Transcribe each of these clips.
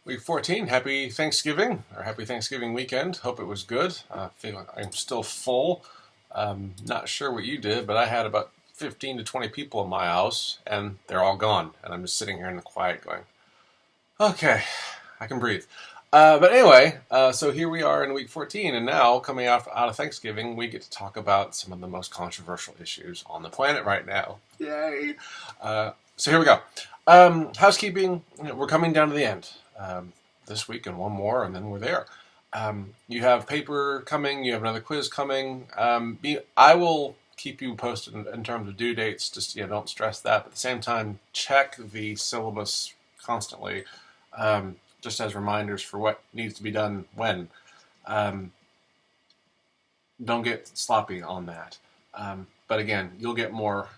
Week 14, happy Thanksgiving, or happy Thanksgiving weekend. Hope it was good. I feel like I'm still full. Not sure what you did, but I had about 15 to 20 people in my house, and they're all gone. And I'm just sitting here in the quiet going, okay, I can breathe. But anyway, so here we are in week 14, and now coming out of Thanksgiving, we get to talk about some of the most controversial issues on the planet right now. Yay! So here we go. Housekeeping, we're coming down to the end this week and one more, and then we're there. You have paper coming, you have another quiz coming. I will keep you posted in terms of due dates, just don't stress that. But at the same time, check the syllabus constantly. Just as reminders for what needs to be done when. Don't get sloppy on that. But again, you'll get more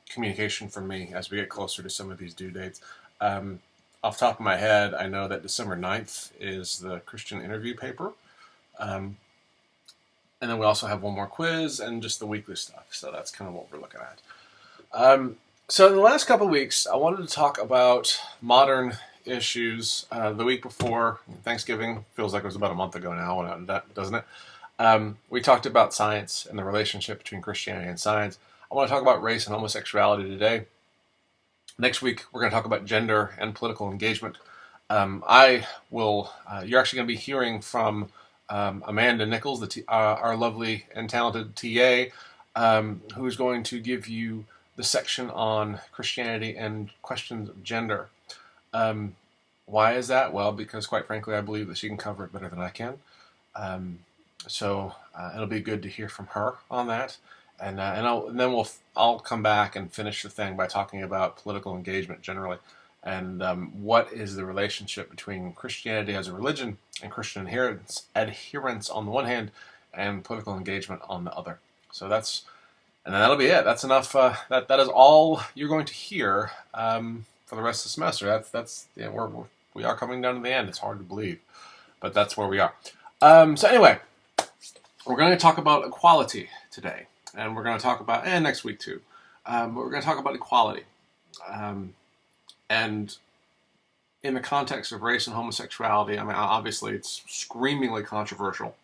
communication from me as we get closer to some of these due dates. Off the top of my head, I know that December 9th is the Christian interview paper. And then we also have one more quiz and just the weekly stuff. So that's kind of what we're looking at. So in the last couple of weeks, I wanted to talk about modern issues. The week before Thanksgiving, feels like it was about a month ago now, doesn't it? We talked about science and the relationship between Christianity and science. I want to talk about race and homosexuality today. Next week, we're going to talk about gender and political engagement. You're actually going to be hearing from Amanda Nichols, our lovely and talented TA, who is going to give you the section on Christianity and questions of gender. Why is that? Well, because quite frankly, I believe that she can cover it better than I can. So it'll be good to hear from her on that. And I'll come back and finish the thing by talking about political engagement generally, and what is the relationship between Christianity as a religion and Christian adherence on the one hand, and political engagement on the other. And then that'll be it. That's enough. That is all you're going to hear for the rest of the semester. We are coming down to the end. It's hard to believe, but that's where we are. So anyway, we're going to talk about equality today. And we're going to talk about, and next week too, but we're going to talk about equality. And in the context of race and homosexuality, I mean, obviously it's screamingly controversial.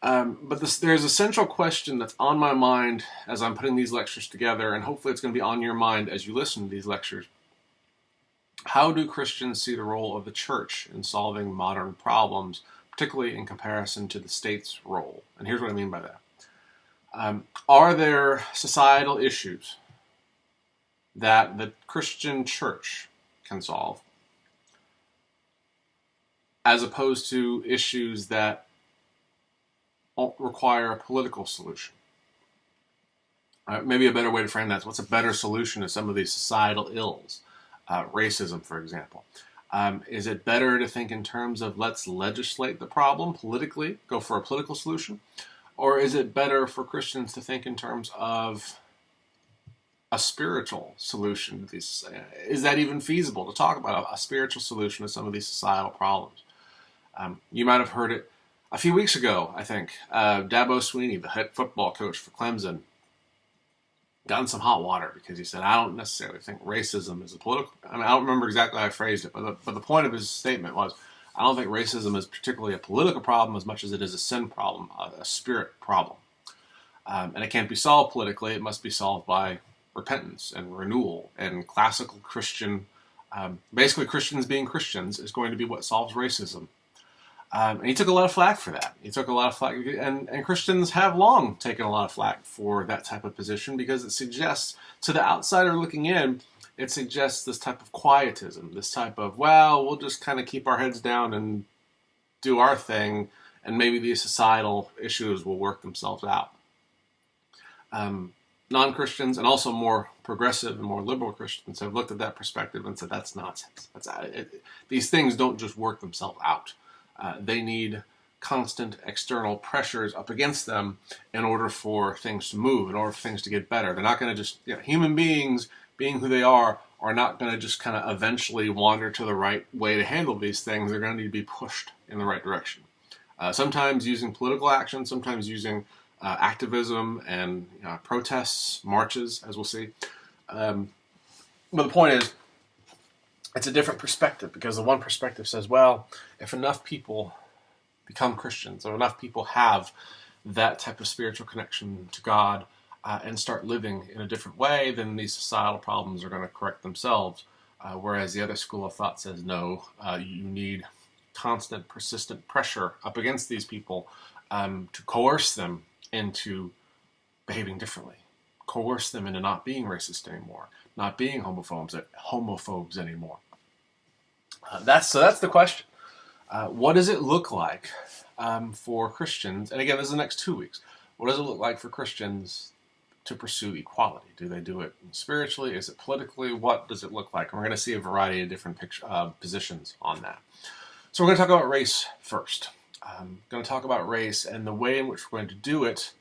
But there's a central question that's on my mind as I'm putting these lectures together, and hopefully it's going to be on your mind as you listen to these lectures. How do Christians see the role of the church in solving modern problems, particularly in comparison to the state's role? And here's what I mean by that. Are there societal issues that the Christian church can solve, as opposed to issues that require a political solution? Maybe a better way to frame that is, what's a better solution to some of these societal ills? Racism, for example. Is it better to think in terms of let's legislate the problem politically, go for a political solution? Or is it better for Christians to think in terms of a spiritual solution to these? Is that even feasible to talk about a spiritual solution to some of these societal problems? You might have heard it a few weeks ago, I think. Dabo Swinney, the head football coach for Clemson, got in some hot water because he said, I don't necessarily think racism is a political... I don't remember exactly how I phrased it, but the point of his statement was, I don't think racism is particularly a political problem as much as it is a sin problem, a spirit problem. And it can't be solved politically. It must be solved by repentance and renewal. And classical Christian, basically Christians being Christians, is going to be what solves racism. And he took a lot of flack for that. He took a lot of flack, and Christians have long taken a lot of flack for that type of position, because it suggests, to the outsider looking in, it suggests this type of quietism, this type of, well, we'll just kind of keep our heads down and do our thing, and maybe these societal issues will work themselves out. Non-Christians, and also more progressive and more liberal Christians, have looked at that perspective and said, that's nonsense. These things don't just work themselves out. They need constant external pressures up against them in order for things to move, in order for things to get better. They're not going to just, human beings, being who they are not going to just kind of eventually wander to the right way to handle these things. They're going to need to be pushed in the right direction. Sometimes using political action, sometimes using activism and protests, marches, as we'll see. But the point is, it's a different perspective, because the one perspective says, well, if enough people become Christians, or enough people have that type of spiritual connection to God and start living in a different way, then these societal problems are going to correct themselves. Whereas the other school of thought says, no, you need constant, persistent pressure up against these people to coerce them into behaving differently, coerce them into not being racist anymore, not being homophobes anymore. That's the question. What does it look like for Christians? And again, this is the next 2 weeks. What does it look like for Christians to pursue equality? Do they do it spiritually? Is it politically? What does it look like? And we're going to see a variety of different positions on that. So we're going to talk about race first. I'm going to talk about race and the way in which we're going to do it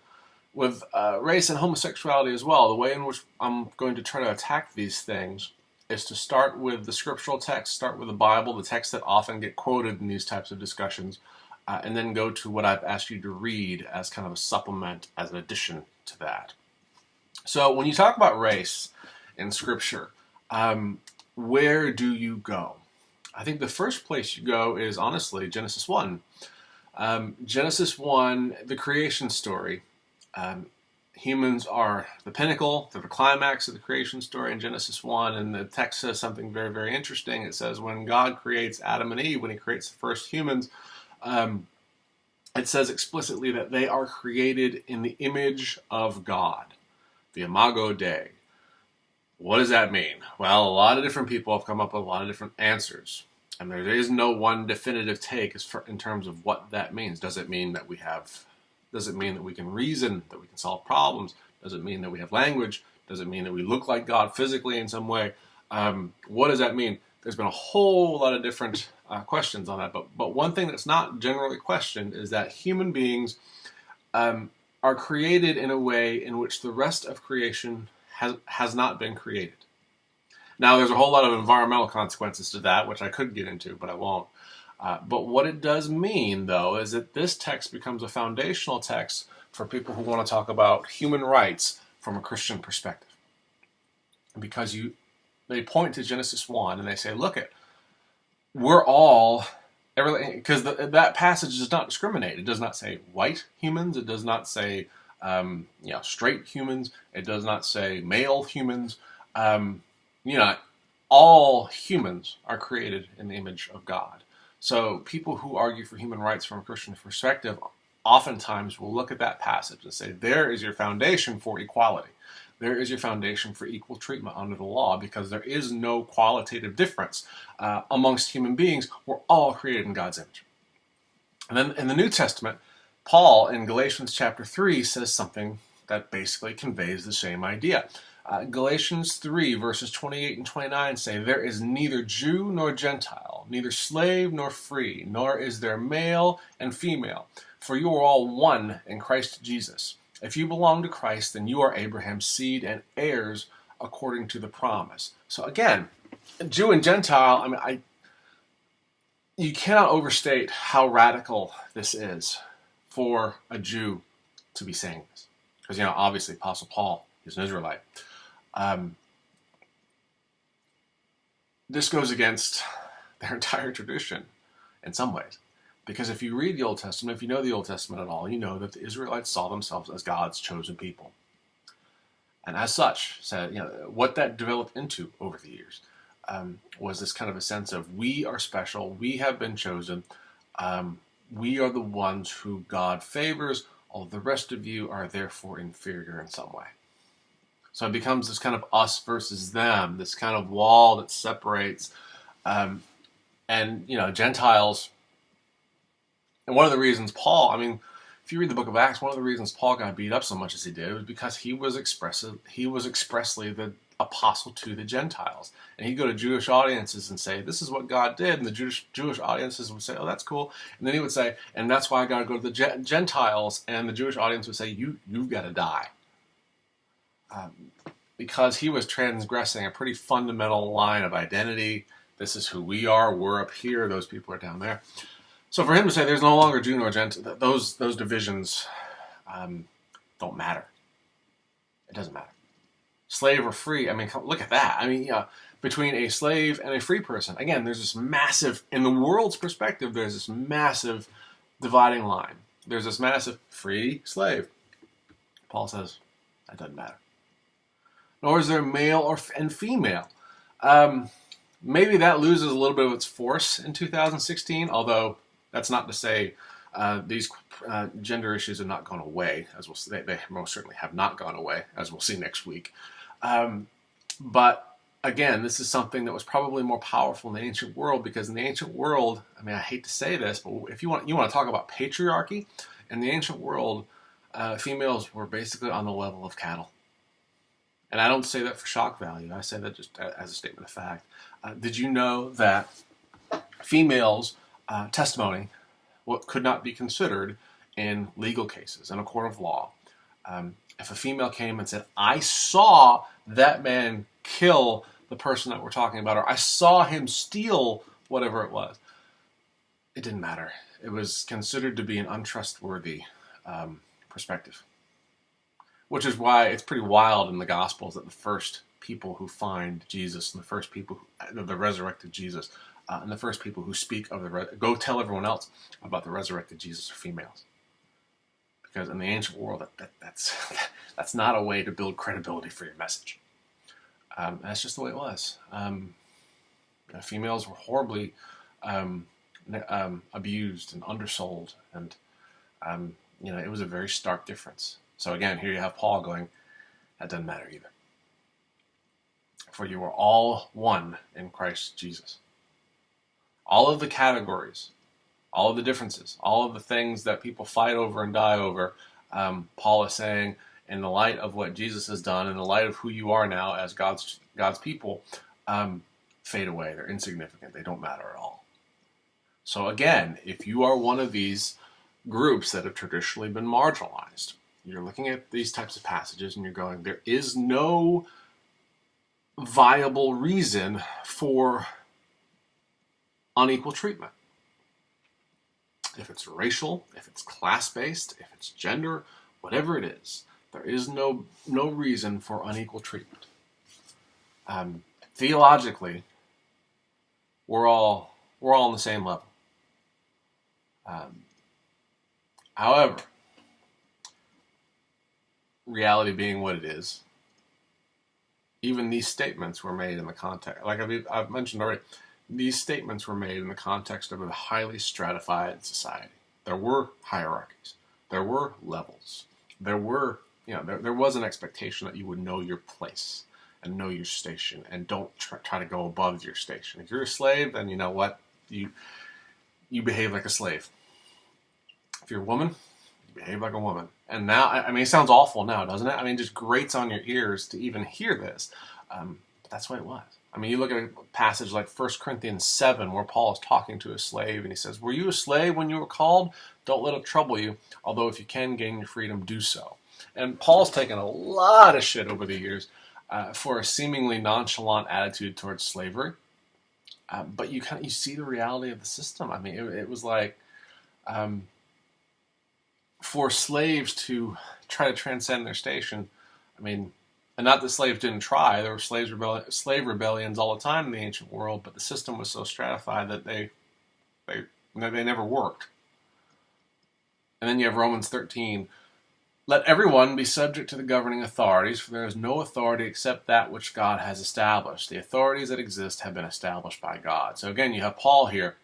with race and homosexuality as well. The way in which I'm going to try to attack these things is to start with the scriptural text, start with the Bible, the texts that often get quoted in these types of discussions, and then go to what I've asked you to read as kind of a supplement, as an addition to that. So when you talk about race in Scripture, where do you go? I think the first place you go is, honestly, Genesis 1. Genesis 1, the creation story. Humans are the pinnacle, they're the climax of the creation story in Genesis 1, and the text says something very, very interesting. It says when God creates Adam and Eve, when he creates the first humans, it says explicitly that they are created in the image of God, the imago Dei. What does that mean? Well, a lot of different people have come up with a lot of different answers, and there is no one definitive take in terms of what that means. Does it mean that we can reason, that we can solve problems? Does it mean that we have language? Does it mean that we look like God physically in some way? What does that mean? There's been a whole lot of different questions on that, but one thing that's not generally questioned is that human beings are created in a way in which the rest of creation has not been created. Now, there's a whole lot of environmental consequences to that, which I could get into, but I won't. But what it does mean, though, is that this text becomes a foundational text for people who want to talk about human rights from a Christian perspective. Because they point to Genesis 1 and they say, look we're all, because that passage does not discriminate. It does not say white humans. It does not say straight humans. It does not say male humans. All humans are created in the image of God. So people who argue for human rights from a Christian perspective oftentimes will look at that passage and say, there is your foundation for equality. There is your foundation for equal treatment under the law, because there is no qualitative difference amongst human beings. We're all created in God's image. And then in the New Testament, Paul in Galatians chapter 3 says something that basically conveys the same idea. Galatians 3 verses 28 and 29 say, there is neither Jew nor Gentile, neither slave nor free, nor is there male and female, for you are all one in Christ Jesus. If you belong to Christ, then you are Abraham's seed and heirs according to the promise. So again, Jew and Gentile, you cannot overstate how radical this is for a Jew to be saying this. Because, obviously Apostle Paul is an Israelite. This goes against their entire tradition in some ways. Because if you read the Old Testament, if you know the Old Testament at all, you know that the Israelites saw themselves as God's chosen people. And as such, what that developed into over the years was this kind of a sense of, we are special, we have been chosen, we are the ones who God favors, all the rest of you are therefore inferior in some way. So it becomes this kind of us versus them, this kind of wall that separates, Gentiles. And one of the reasons Paul, if you read the book of Acts, one of the reasons Paul got beat up so much as he did was because he was expressly the apostle to the Gentiles. And he'd go to Jewish audiences and say, this is what God did. And the Jewish audiences would say, oh, that's cool. And then he would say, and that's why I got to go to the Gentiles. And the Jewish audience would say, you've got to die. Because he was transgressing a pretty fundamental line of identity. This is who we are. We're up here. Those people are down there. So for him to say there's no longer Jew nor Gentile, those divisions don't matter. It doesn't matter. Slave or free, look at that. between a slave and a free person. Again, there's this massive, in the world's perspective, there's this massive dividing line. There's this massive free slave. Paul says, that doesn't matter. Nor is there male and female. Maybe that loses a little bit of its force in 2016, although that's not to say these gender issues have not gone away, as we'll see. They most certainly have not gone away, as we'll see next week. But again, this is something that was probably more powerful in the ancient world, because in the ancient world, I mean, I hate to say this, but if you want to talk about patriarchy, in the ancient world, females were basically on the level of cattle. And I don't say that for shock value. I say that just as a statement of fact. Did you know that females' testimony could not be considered in legal cases, in a court of law? If a female came and said, I saw that man kill the person that we're talking about, or I saw him steal whatever it was, it didn't matter. It was considered to be an untrustworthy perspective. Which is why it's pretty wild in the Gospels that the first people who find Jesus, and the first people, the resurrected Jesus, and the first people who speak of go tell everyone else about the resurrected Jesus are females. Because in the ancient world, that's not a way to build credibility for your message. That's just the way it was. Females were horribly abused and undersold, and it was a very stark difference. So again, here you have Paul going, that doesn't matter either. For you are all one in Christ Jesus. All of the categories, all of the differences, all of the things that people fight over and die over, Paul is saying, in the light of what Jesus has done, in the light of who you are now as God's people, fade away. They're insignificant. They don't matter at all. So again, if you are one of these groups that have traditionally been marginalized, you're looking at these types of passages and you're going, there is no viable reason for unequal treatment. If it's racial, if it's class-based, if it's gender, whatever it is, there is no reason for unequal treatment. Theologically, we're all on the same level. However, reality being what it is, even these statements were made in the context, like I've mentioned already, these statements were made in the context of a highly stratified society. There were hierarchies. There were levels. There was an expectation that you would know your place and know your station and don't try to go above your station. If you're a slave, then you know what? You behave like a slave. If you're a woman, you behave like a woman. And now, I mean, it sounds awful now, doesn't it? I mean, it just grates on your ears to even hear this. But that's what it was. I mean, you look at a passage like 1 Corinthians 7, where Paul is talking to a slave, and he says, were you a slave when you were called? Don't let it trouble you. Although if you can gain your freedom, do so. And Paul's taken a lot of shit over the years for a seemingly nonchalant attitude towards slavery. But you see the reality of the system. I mean, it was like, for slaves to try to transcend their station, I mean, and not that slaves didn't try. There were slave rebellions all the time in the ancient world, but the system was so stratified that they never worked. And then you have Romans 13. Let everyone be subject to the governing authorities, for there is no authority except that which God has established. The authorities that exist have been established by God. So again, you have Paul here.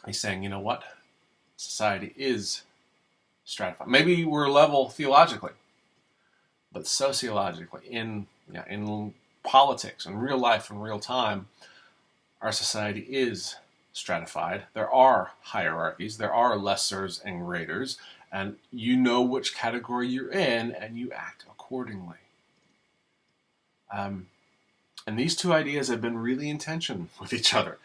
He's saying, you know what? Society is stratified. Maybe we're level theologically, but sociologically, in politics, in real life, in real time, our society is stratified. There are hierarchies. There are lessers and greaters, and you know which category you're in, and you act accordingly. And these two ideas have been really in tension with each other.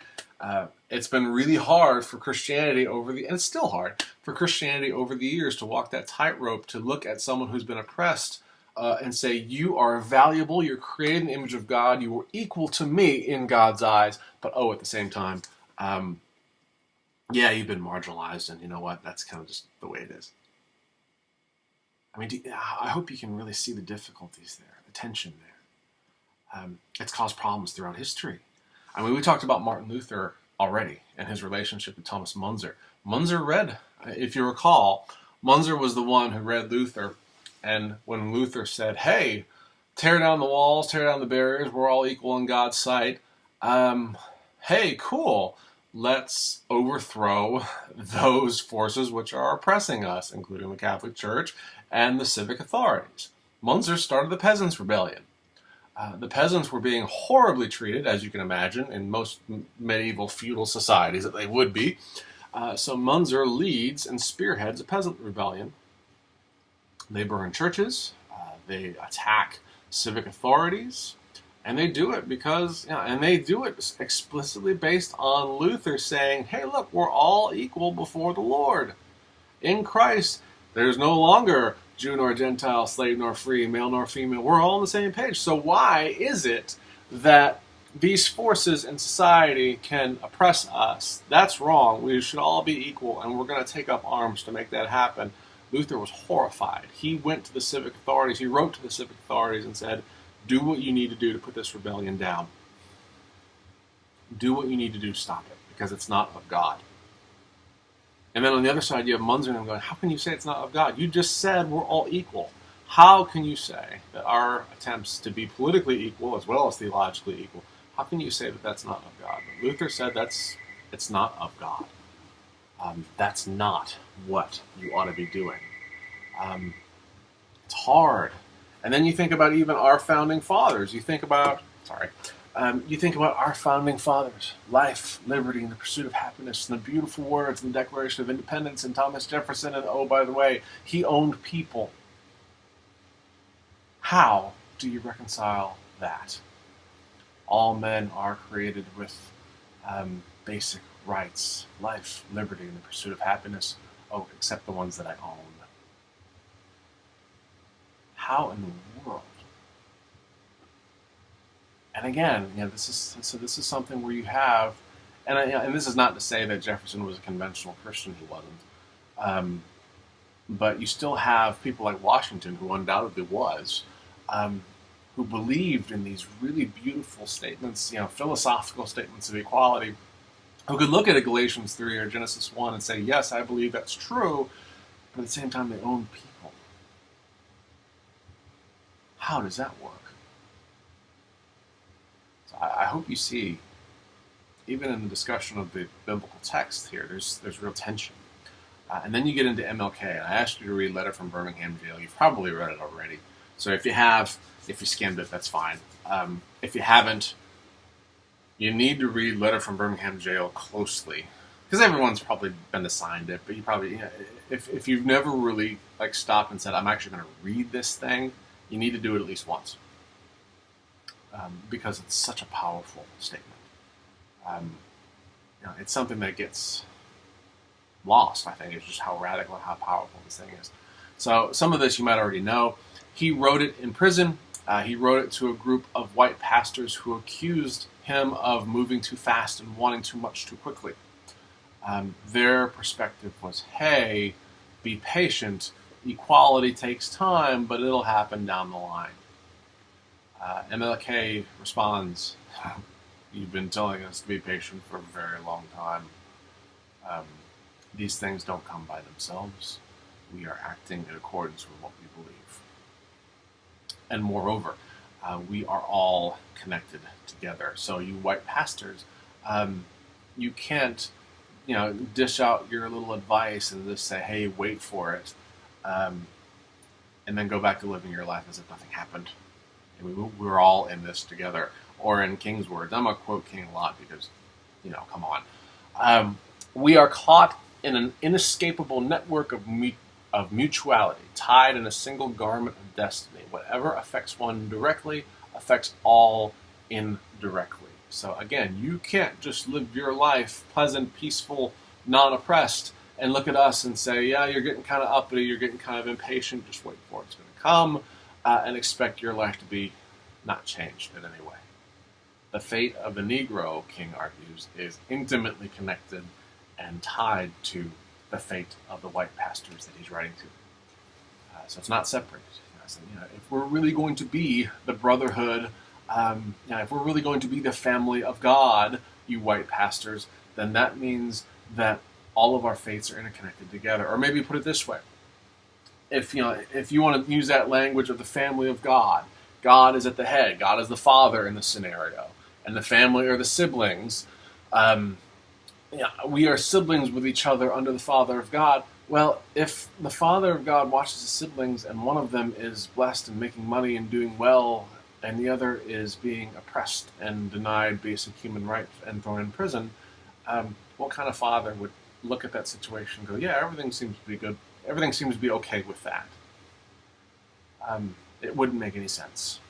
It's been really hard for Christianity and it's still hard for Christianity over the years to walk that tightrope, to look at someone who's been oppressed and say, you are valuable, you're created in the image of God, you are equal to me in God's eyes, but at the same time, you've been marginalized, and you know what, that's kind of just the way it is. I mean, I hope you can really see the difficulties there, the tension It's caused problems throughout history. I mean, we talked about Martin Luther already and his relationship with Thomas Munzer. Munzer read, if you recall, Munzer was the one who read Luther, and when Luther said, hey, tear down the walls, tear down the barriers, we're all equal in God's sight, hey, cool, let's overthrow those forces which are oppressing us, including the Catholic Church and the civic authorities. Munzer started the Peasants' Rebellion. The peasants were being horribly treated, as you can imagine, in most medieval feudal societies that they would be. So Munzer leads and spearheads a peasant rebellion. They burn churches, they attack civic authorities, and they do it because, and they do it explicitly based on Luther saying, hey, look, we're all equal before the Lord. In Christ, there's no longer Jew nor Gentile, slave nor free, male nor female. We're all on the same page. So why is it that these forces in society can oppress us? That's wrong. We should all be equal, and we're going to take up arms to make that happen. Luther was horrified. He went to the civic authorities. He wrote to the civic authorities and said, do what you need to do to put this rebellion down. Do what you need to do to stop it, because it's not of God. And then on the other side, you have Munzer and I'm going, how can you say it's not of God? You just said we're all equal. How can you say that our attempts to be politically equal as well as theologically equal, how can you say that that's not of God? But Luther said it's not of God. That's not what you ought to be doing. It's hard. And then you think about even our founding fathers. You think about our founding fathers, life, liberty, and the pursuit of happiness, and the beautiful words in the Declaration of Independence, and Thomas Jefferson, and oh, by the way, he owned people. How do you reconcile that? All men are created with basic rights, life, liberty, and the pursuit of happiness, oh, except the ones that I own. How in the world? And again, this is something where you have, and this is not to say that Jefferson was a conventional Christian. He wasn't, but you still have people like Washington, who undoubtedly was, who believed in these really beautiful statements, philosophical statements of equality, who could look at a Galatians 3 or Genesis 1 and say, yes, I believe that's true, but at the same time they own people. How does that work? I hope you see, even in the discussion of the biblical text here, there's real tension. And then you get into MLK, and I asked you to read Letter from Birmingham Jail. You've probably read it already. So if you skimmed it, that's fine. If you haven't, you need to read Letter from Birmingham Jail closely. Because everyone's probably been assigned it, but you probably, if you've never really stopped and said, I'm actually going to read this thing, you need to do it at least once. Because it's such a powerful statement. It's something that gets lost, I think. It's just how radical and how powerful this thing is. So some of this you might already know. He wrote it in prison. He wrote it to a group of white pastors who accused him of moving too fast and wanting too much too quickly. Their perspective was, hey, be patient. Equality takes time, but it'll happen down the line. MLK responds, you've been telling us to be patient for a very long time. These things don't come by themselves. We are acting in accordance with what we believe. And moreover, we are all connected together. So you white pastors, you can't, dish out your little advice and just say, hey, wait for it, and then go back to living your life as if nothing happened. We're all in this together. Or in King's words, I'm going to quote King a lot because, come on. We are caught in an inescapable network of mutuality, tied in a single garment of destiny. Whatever affects one directly affects all indirectly. So again, you can't just live your life pleasant, peaceful, non-oppressed, and look at us and say, yeah, you're getting kind of uppity, you're getting kind of impatient, just wait for it, it's going to come. And expect your life to be not changed in any way. The fate of the Negro, King argues, is intimately connected and tied to the fate of the white pastors that he's writing to. So it's not separated. If we're really going to be the brotherhood If we're really going to be the family of God, you white pastors, then that means that all of our faiths are interconnected together. Or maybe put it this way: if you want to use that language of the family of God, God is at the head, God is the father in the scenario, and the family are the siblings. Um, we are siblings with each other under the Father of God. Well, if the Father of God watches his siblings and one of them is blessed and making money and doing well, and the other is being oppressed and denied basic human rights and thrown in prison, what kind of father would look at that situation and go, yeah, everything seems to be good. Everything seems to be okay with that. It wouldn't make any sense.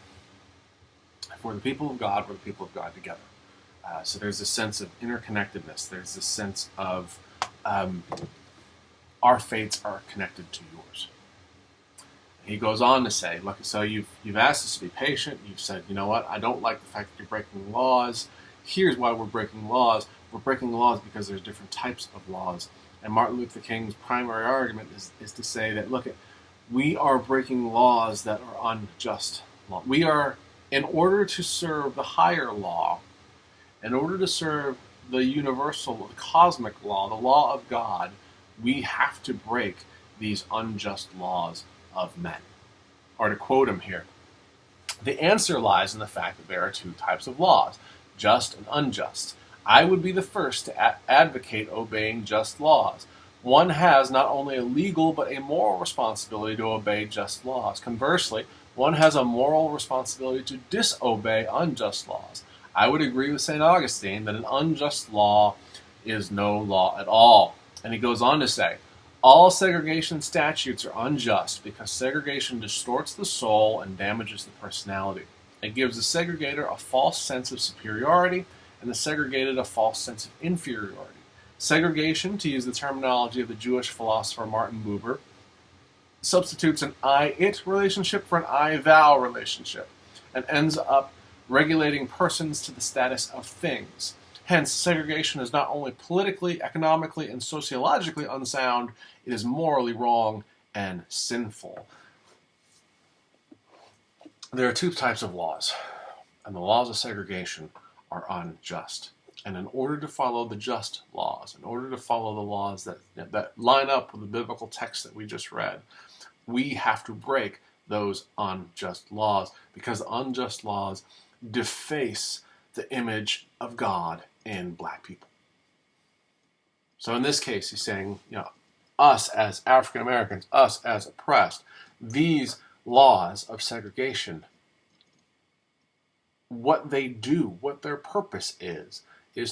If we're the people of God, we're the people of God together. So there's a sense of interconnectedness. There's this sense of our fates are connected to yours. He goes on to say, look, so you've asked us to be patient. You've said, you know what, I don't like the fact that you're breaking laws. Here's why we're breaking laws. We're breaking laws because there's different types of laws. And Martin Luther King's primary argument is to say that, look, we are breaking laws that are unjust. We are, in order to serve the higher law, in order to serve the universal, the cosmic law, the law of God, we have to break these unjust laws of men. Or to quote him here, the answer lies in the fact that there are two types of laws, just and unjust. I would be the first to advocate obeying just laws. One has not only a legal but a moral responsibility to obey just laws. Conversely, one has a moral responsibility to disobey unjust laws. I would agree with St. Augustine that an unjust law is no law at all. And he goes on to say, all segregation statutes are unjust because segregation distorts the soul and damages the personality. It gives the segregator a false sense of superiority and the segregated a false sense of inferiority. Segregation, to use the terminology of the Jewish philosopher Martin Buber, substitutes an I-it relationship for an I-thou relationship and ends up regulating persons to the status of things. Hence, segregation is not only politically, economically, and sociologically unsound, it is morally wrong and sinful. There are two types of laws, and the laws of segregation are unjust. And in order to follow the just laws, in order to follow the laws that line up with the biblical text that we just read, we have to break those unjust laws, because unjust laws deface the image of God in black people. So in this case, he's saying, us as African Americans, us as oppressed, these laws of segregation, what they do, what their purpose is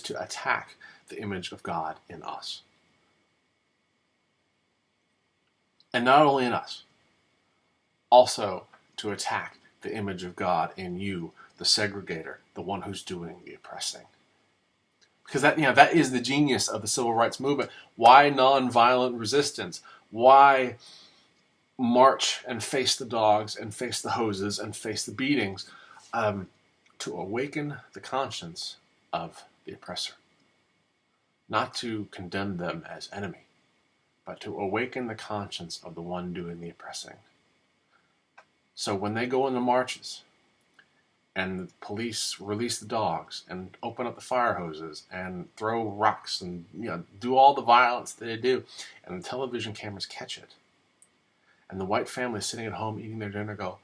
to attack the image of God in us. And not only in us, also to attack the image of God in you, the segregator, the one who's doing the oppressing. Because that is the genius of the civil rights movement. Why nonviolent resistance? Why march and face the dogs and face the hoses and face the beatings? To awaken the conscience of the oppressor. Not to condemn them as enemy, but to awaken the conscience of the one doing the oppressing. So when they go into marches, and the police release the dogs and open up the fire hoses and throw rocks and do all the violence that they do, and the television cameras catch it, and the white family sitting at home eating their dinner go,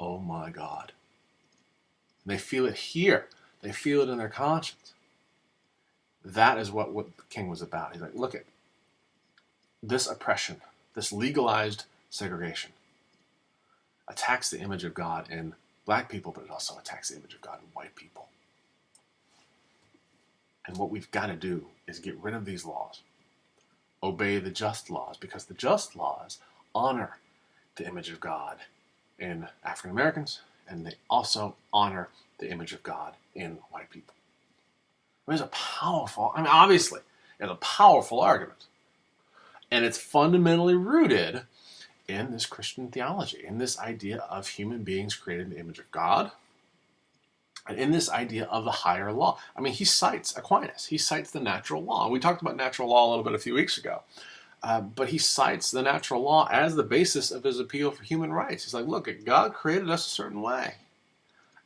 oh my God. And they feel it here. They feel it in their conscience. That is what the king was about. He's like, look at this oppression, this legalized segregation, attacks the image of God in black people, but it also attacks the image of God in white people. And what we've got to do is get rid of these laws. Obey the just laws, because the just laws honor the image of God in African Americans, and they also honor the image of God in white people. It's a powerful, obviously, it's a powerful argument. And it's fundamentally rooted in this Christian theology, in this idea of human beings created in the image of God, and in this idea of the higher law. He cites Aquinas. He cites the natural law. We talked about natural law a little bit a few weeks ago. But he cites the natural law as the basis of his appeal for human rights. He's like, look, God created us a certain way.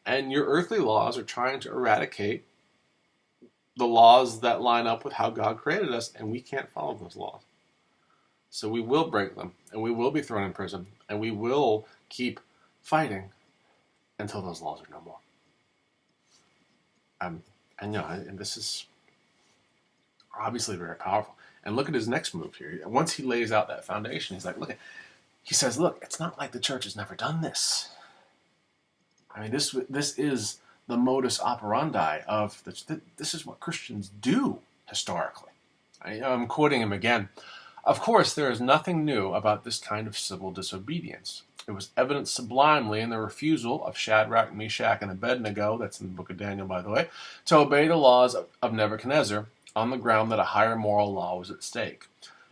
And your earthly laws are trying to eradicate the laws that line up with how God created us, and we can't follow those laws. So we will break them, and we will be thrown in prison, and we will keep fighting until those laws are no more. And this is obviously very powerful. And look at his next move here. Once he lays out that foundation, he's like, he says, look, it's not like the church has never done this. I mean, this is the modus operandi of this is what Christians do historically. I'm quoting him again. Of course, there is nothing new about this kind of civil disobedience. It was evident sublimely in the refusal of Shadrach, Meshach, and Abednego, that's in the book of Daniel, by the way, to obey the laws of Nebuchadnezzar on the ground that a higher moral law was at stake.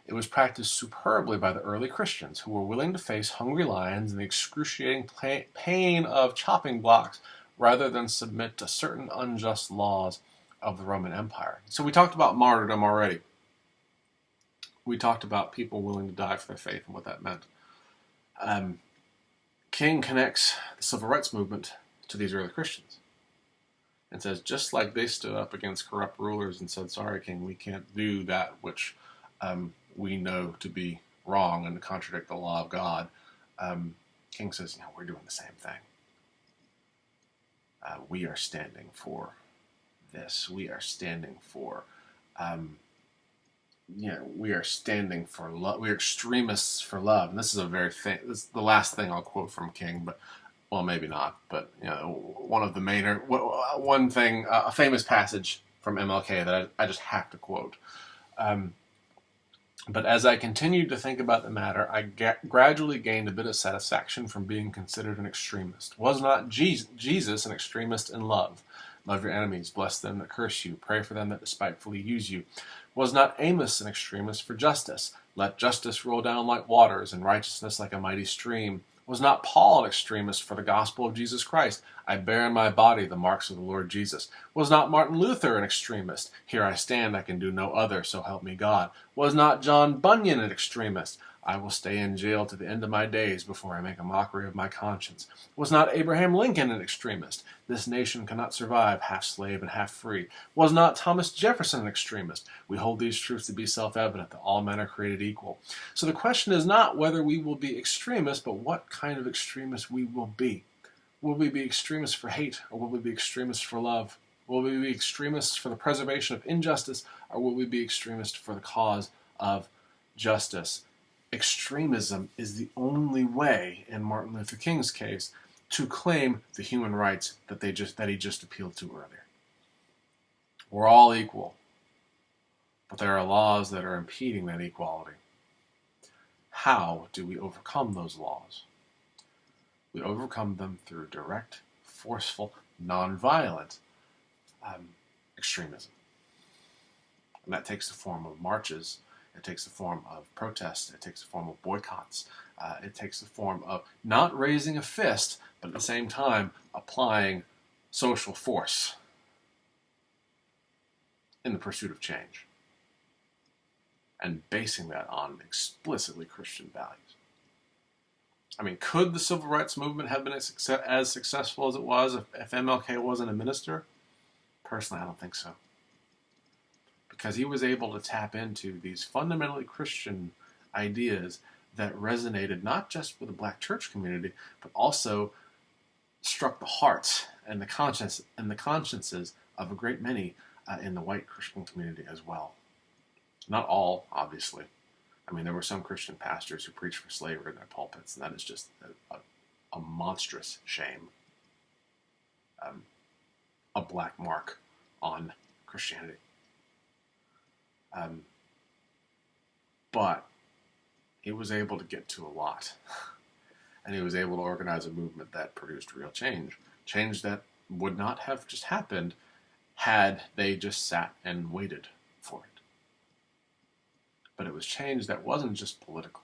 It was practiced superbly by the early Christians, who were willing to face hungry lions and the excruciating pain of chopping blocks rather than submit to certain unjust laws of the Roman Empire. So we talked about martyrdom already. We talked about people willing to die for their faith and what that meant. King connects the civil rights movement to these early Christians and says, just like they stood up against corrupt rulers and said, sorry, King, we can't do that which we know to be wrong and to contradict the law of God, King says, we're doing the same thing. We are standing for this. We are standing for we are standing for love. We are extremists for love. And this is this is the last thing I'll quote from King, but well, maybe not. But one of the one thing, a famous passage from MLK that I just have to quote. But as I continued to think about the matter, I gradually gained a bit of satisfaction from being considered an extremist. Was not Jesus an extremist in love? Love your enemies, bless them that curse you, pray for them that despitefully use you. Was not Amos an extremist for justice? Let justice roll down like waters, and righteousness like a mighty stream. Was not Paul an extremist for the gospel of Jesus Christ? I bear in my body the marks of the Lord Jesus. Was not Martin Luther an extremist? Here I stand, I can do no other, so help me God. Was not John Bunyan an extremist? I will stay in jail to the end of my days before I make a mockery of my conscience. Was not Abraham Lincoln an extremist? This nation cannot survive half slave and half free. Was not Thomas Jefferson an extremist? We hold these truths to be self-evident, that all men are created equal. So the question is not whether we will be extremists, but what kind of extremists we will be. Will we be extremists for hate, or will we be extremists for love? Will we be extremists for the preservation of injustice, or will we be extremists for the cause of justice? Extremism is the only way, in Martin Luther King's case, to claim the human rights that he just appealed to earlier. We're all equal, but there are laws that are impeding that equality. How do we overcome those laws? We overcome them through direct, forceful, nonviolent extremism. And that takes the form of marches. It takes the form of protests. It takes the form of boycotts. It takes the form of not raising a fist, but at the same time applying social force in the pursuit of change and basing that on explicitly Christian values. I mean, could the civil rights movement have been as successful as it was if MLK wasn't a minister? Personally, I don't think so. Because he was able to tap into these fundamentally Christian ideas that resonated not just with the black church community, but also struck the hearts and the consciences of a great many in the white Christian community as well. Not all, obviously. I mean, there were some Christian pastors who preached for slavery in their pulpits, and that is just a monstrous shame. A black mark on Christianity. But he was able to get to a lot. And he was able to organize a movement that produced real change. Change that would not have just happened had they just sat and waited for it. But it was change that wasn't just political.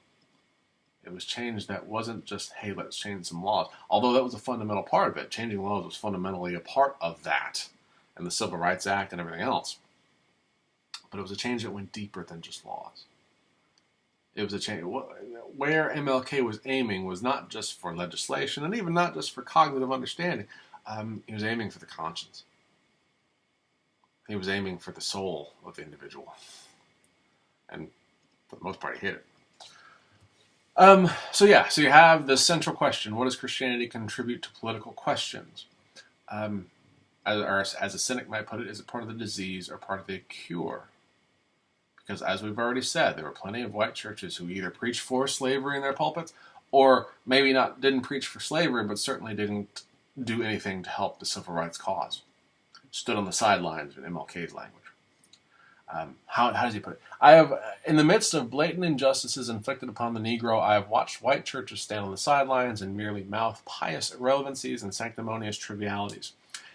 It was change that wasn't just, hey, let's change some laws. Although that was a fundamental part of it. Changing laws was fundamentally a part of that. And the Civil Rights Act and everything else. But it was a change that went deeper than just laws. It was a change. Where MLK was aiming was not just for legislation, and even not just for cognitive understanding. He was aiming for the conscience. He was aiming for the soul of the individual. And for the most part, he hit it. So you have the central question: what does Christianity contribute to political questions? As a cynic might put it, is it part of the disease or part of the cure? Because as we've already said, there were plenty of white churches who either preached for slavery in their pulpits, or maybe didn't preach for slavery, but certainly didn't do anything to help the civil rights cause. Stood on the sidelines, in MLK's language. How does he put it? I have, in the midst of blatant injustices inflicted upon the Negro, I have watched white churches stand on the sidelines and merely mouth pious irrelevancies and sanctimonious trivialities.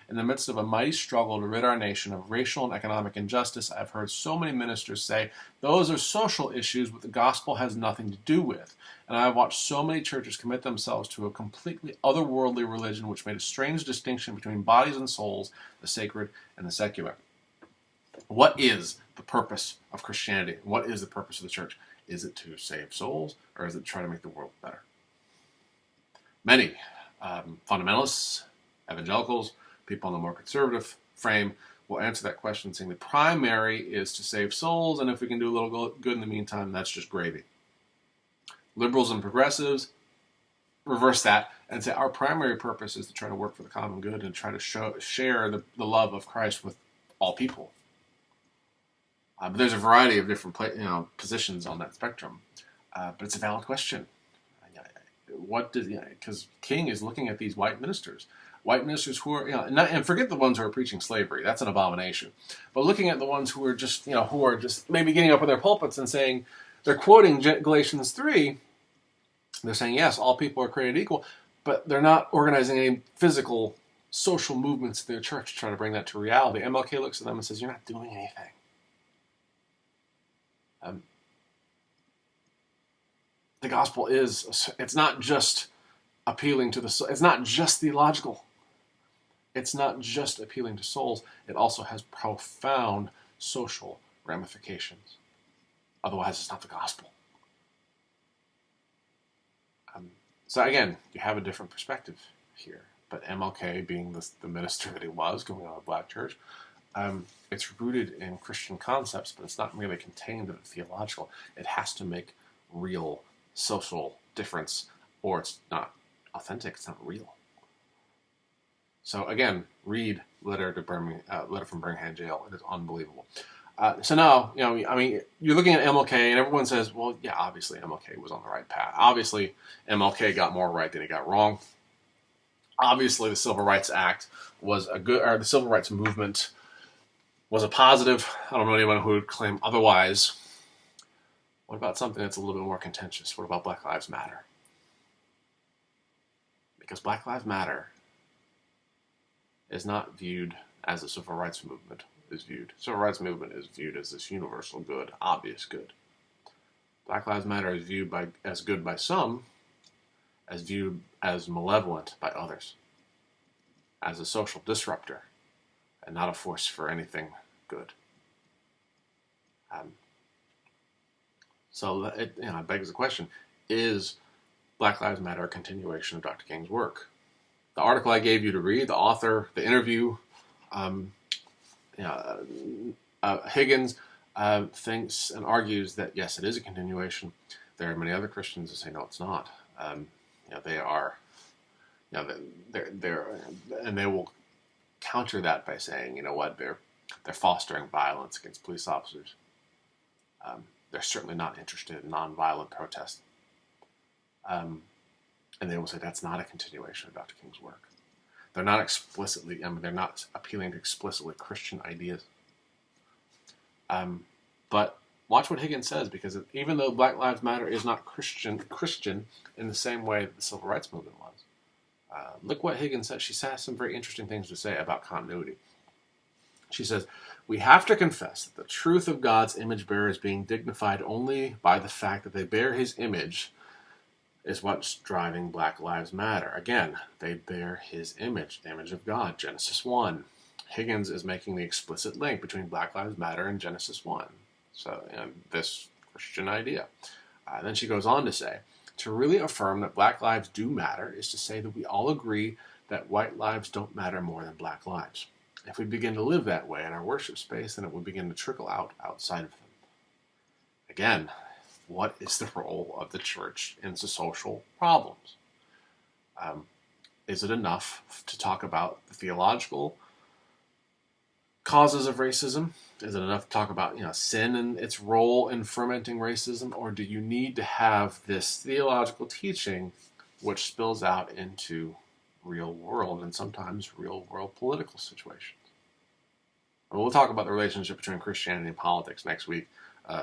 In the midst of a mighty struggle to rid our nation of racial and economic injustice, I have heard so many ministers say, those are social issues which the gospel has nothing to do with. And I have watched so many churches commit themselves to a completely otherworldly religion which made a strange distinction between bodies and souls, the sacred and the secular. What is the purpose of Christianity? What is the purpose of the church? Is it to save souls, or is it to try to make the world better? Many fundamentalists, evangelicals, people in the more conservative frame will answer that question saying the primary is to save souls, and if we can do a little good in the meantime, that's just gravy. Liberals and progressives reverse that and say our primary purpose is to try to work for the common good and try to share the love of Christ with all people. But there's a variety of different positions on that spectrum. But it's a valid question. What does because King is looking at these white ministers who are and forget the ones who are preaching slavery. That's an abomination. But looking at the ones who are just maybe getting up in their pulpits and saying they're quoting Galatians 3. They're saying yes, all people are created equal, but they're not organizing any physical social movements in their church to try to bring that to reality. MLK looks at them and says, "You're not doing anything." The gospel it's not just appealing to it's not just theological. It's not just appealing to souls. It also has profound social ramifications. Otherwise, it's not the gospel. So again, you have a different perspective here. But MLK, being the minister that he was, going on a black church, it's rooted in Christian concepts, but it's not merely contained in the theological. It has to make real social difference, or it's not authentic. It's not real. So again, read Letter from Birmingham Jail. It is unbelievable. So now, you're looking at MLK, and everyone says, well, yeah, obviously MLK was on the right path. Obviously, MLK got more right than he got wrong. Obviously, the Civil Rights Act was the Civil Rights Movement was a positive. I don't know anyone who would claim otherwise. What about something that's a little bit more contentious? What about Black Lives Matter? Because Black Lives Matter is not viewed as the Civil Rights Movement is viewed. Civil Rights Movement is viewed as this universal good, obvious good. Black Lives Matter is viewed as good by some, as viewed as malevolent by others, as a social disruptor, and not a force for anything good. So it begs the question, is Black Lives Matter a continuation of Dr. King's work? The article I gave you to read, the author, the interview, Higgins thinks and argues that yes, it is a continuation. There are many other Christians who say no, it's not. They are, they're, and they will counter that by saying, you know what, they're fostering violence against police officers. They're certainly not interested in nonviolent protest. And they will say that's not a continuation of Dr. King's work. They're not they're not appealing to explicitly Christian ideas. But watch what Higgins says, because even though Black Lives Matter is not Christian in the same way that the Civil Rights Movement was, look what Higgins says. She has some very interesting things to say about continuity. She says, we have to confess that the truth of God's image bearers being dignified only by the fact that they bear his image is what's driving Black Lives Matter. Again, they bear his image, the image of God, Genesis 1. Higgins is making the explicit link between Black Lives Matter and Genesis 1. So, this Christian idea. Then she goes on to say, to really affirm that Black lives do matter is to say that we all agree that white lives don't matter more than black lives. If we begin to live that way in our worship space, then it will begin to trickle out outside of them. Again, what is the role of the church in the social problems? Is it enough to talk about the theological causes of racism? Is it enough to talk about sin and its role in fermenting racism? Or do you need to have this theological teaching which spills out into real world and sometimes real world political situations? And we'll talk about the relationship between Christianity and politics next week.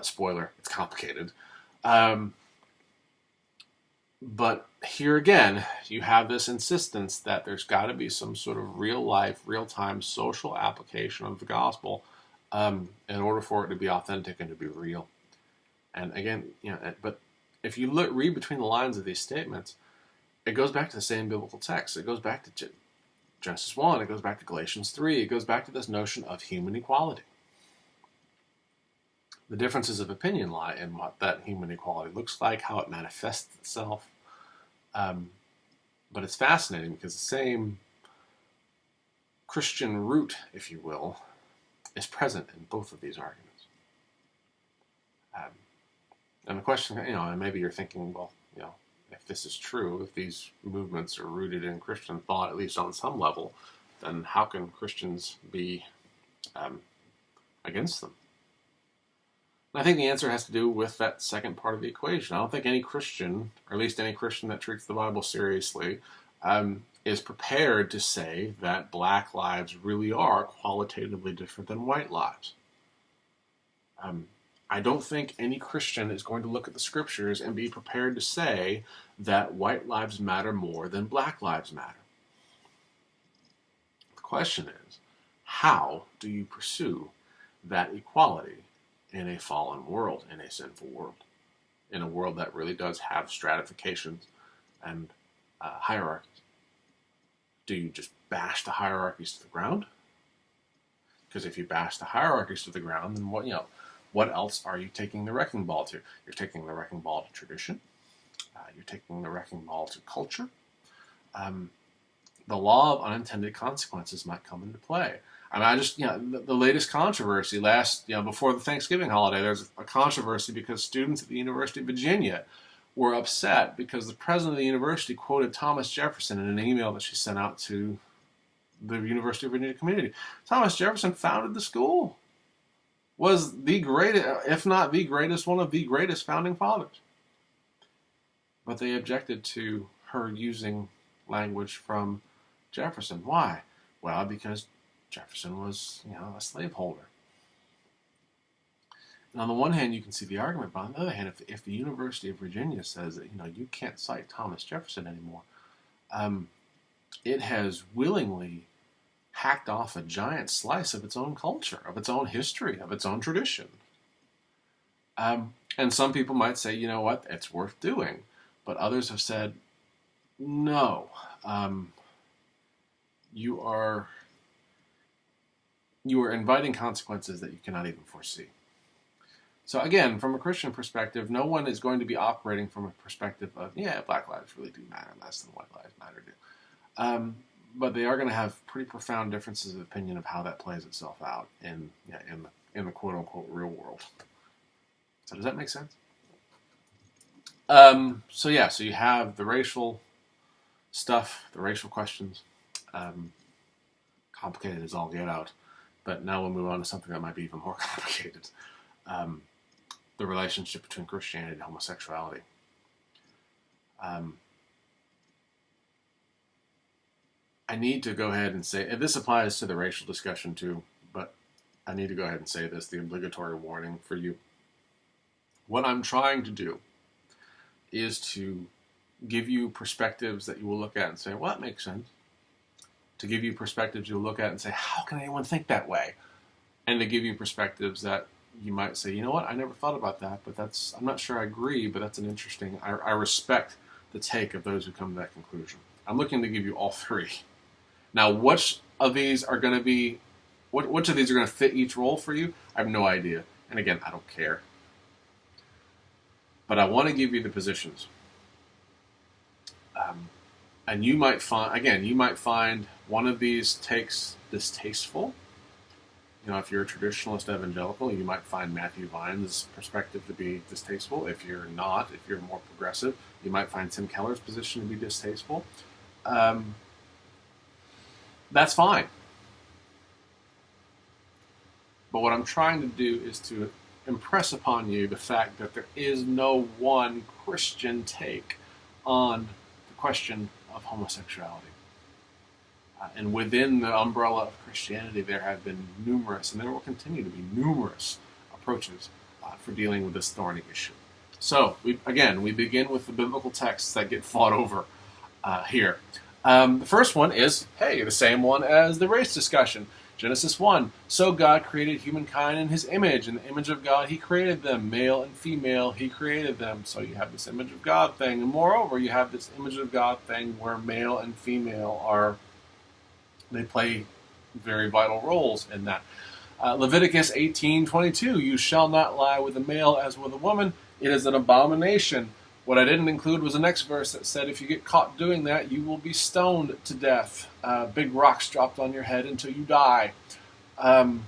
Spoiler, it's complicated. But here again, you have this insistence that there's got to be some sort of real life, real time social application of the gospel in order for it to be authentic and to be real. And again, but if you read between the lines of these statements, it goes back to the same biblical text. It goes back to Genesis 1. It goes back to Galatians 3. It goes back to this notion of human equality. The differences of opinion lie in what that human equality looks like, how it manifests itself. But it's fascinating because the same Christian root, if you will, is present in both of these arguments. And the question, and maybe you're thinking, well, if this is true, if these movements are rooted in Christian thought, at least on some level, then how can Christians be against them? And I think the answer has to do with that second part of the equation. I don't think any Christian, or at least any Christian that treats the Bible seriously, is prepared to say that black lives really are qualitatively different than white lives. I don't think any Christian is going to look at the scriptures and be prepared to say that white lives matter more than black lives matter. The question is, how do you pursue that equality in a fallen world, in a sinful world, in a world that really does have stratifications and hierarchies? Do you just bash the hierarchies to the ground? Because if you bash the hierarchies to the ground, then what else are you taking the wrecking ball to? You're taking the wrecking ball to tradition. You're taking the wrecking ball to culture. The law of unintended consequences might come into play. I mean, the latest controversy before the Thanksgiving holiday, there's a controversy because students at the University of Virginia were upset because the president of the university quoted Thomas Jefferson in an email that she sent out to the University of Virginia community. Thomas Jefferson founded the school, was the greatest, if not the greatest, one of the greatest founding fathers. But they objected to her using language from Jefferson. Why? Well, because Jefferson was, a slaveholder. And on the one hand, you can see the argument, but on the other hand, if the University of Virginia says that, you can't cite Thomas Jefferson anymore, it has willingly hacked off a giant slice of its own culture, of its own history, of its own tradition. And some people might say, you know what, it's worth doing. But others have said, no, you are inviting consequences that you cannot even foresee. So again, from a Christian perspective, no one is going to be operating from a perspective of, black lives really do matter less than white lives matter do. But they are going to have pretty profound differences of opinion of how that plays itself out in the quote-unquote real world. So does that make sense? So you have the racial stuff, the racial questions, complicated as all get out. But now we'll move on to something that might be even more complicated. The relationship between Christianity and homosexuality. I need to go ahead and say, and this applies to the racial discussion too, but I need to go ahead and say this, the obligatory warning for you. What I'm trying to do is to give you perspectives that you will look at and say, well, that makes sense. To give you perspectives you'll look at and say, how can anyone think that way? And to give you perspectives that you might say, you know what, I never thought about that, but I'm not sure I agree, but that's an interesting, I respect the take of those who come to that conclusion. I'm looking to give you all three. Now, which of these are going to be, which of these are going to fit each role for you? I have no idea. And again, I don't care. But I want to give you the positions. And you might find one of these takes distasteful. If you're a traditionalist evangelical, you might find Matthew Vine's perspective to be distasteful. If you're not, if you're more progressive, you might find Tim Keller's position to be distasteful. That's fine. But what I'm trying to do is to impress upon you the fact that there is no one Christian take on the question of homosexuality. And within the umbrella of Christianity, there have been numerous, and there will continue to be numerous approaches for dealing with this thorny issue. So, we begin with the biblical texts that get fought over here. The first one is, the same one as the race discussion. Genesis 1, so God created humankind in his image. In the image of God, he created them. Male and female, he created them. So you have this image of God thing. And moreover, you have this image of God thing where male and female they play very vital roles in that. Leviticus 18:22, you shall not lie with a male as with a woman. It is an abomination. What I didn't include was the next verse that said, if you get caught doing that, you will be stoned to death. Big rocks dropped on your head until you die. Yikes.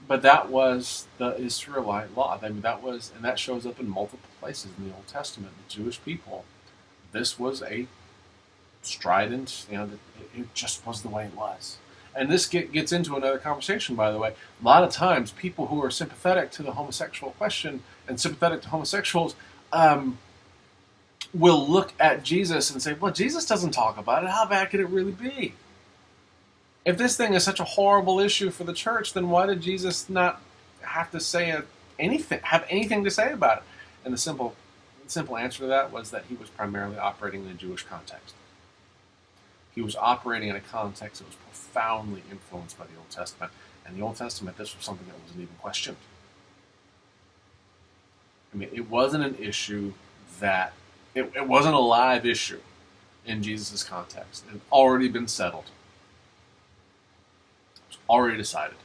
But that was the Israelite law. That shows up in multiple places in the Old Testament. The Jewish people, this was a strident, it just was the way it was. And this gets into another conversation, by the way. A lot of times, people who are sympathetic to the homosexual question and sympathetic to homosexuals will look at Jesus and say, well, Jesus doesn't talk about it. How bad could it really be? If this thing is such a horrible issue for the church, then why did Jesus not have anything to say about it? And the simple answer to that was that he was primarily operating in a Jewish context. He was operating in a context that was profoundly influenced by the Old Testament. And the Old Testament, this was something that wasn't even questioned. It wasn't an issue it wasn't a live issue in Jesus' context. It had already been settled. It was already decided.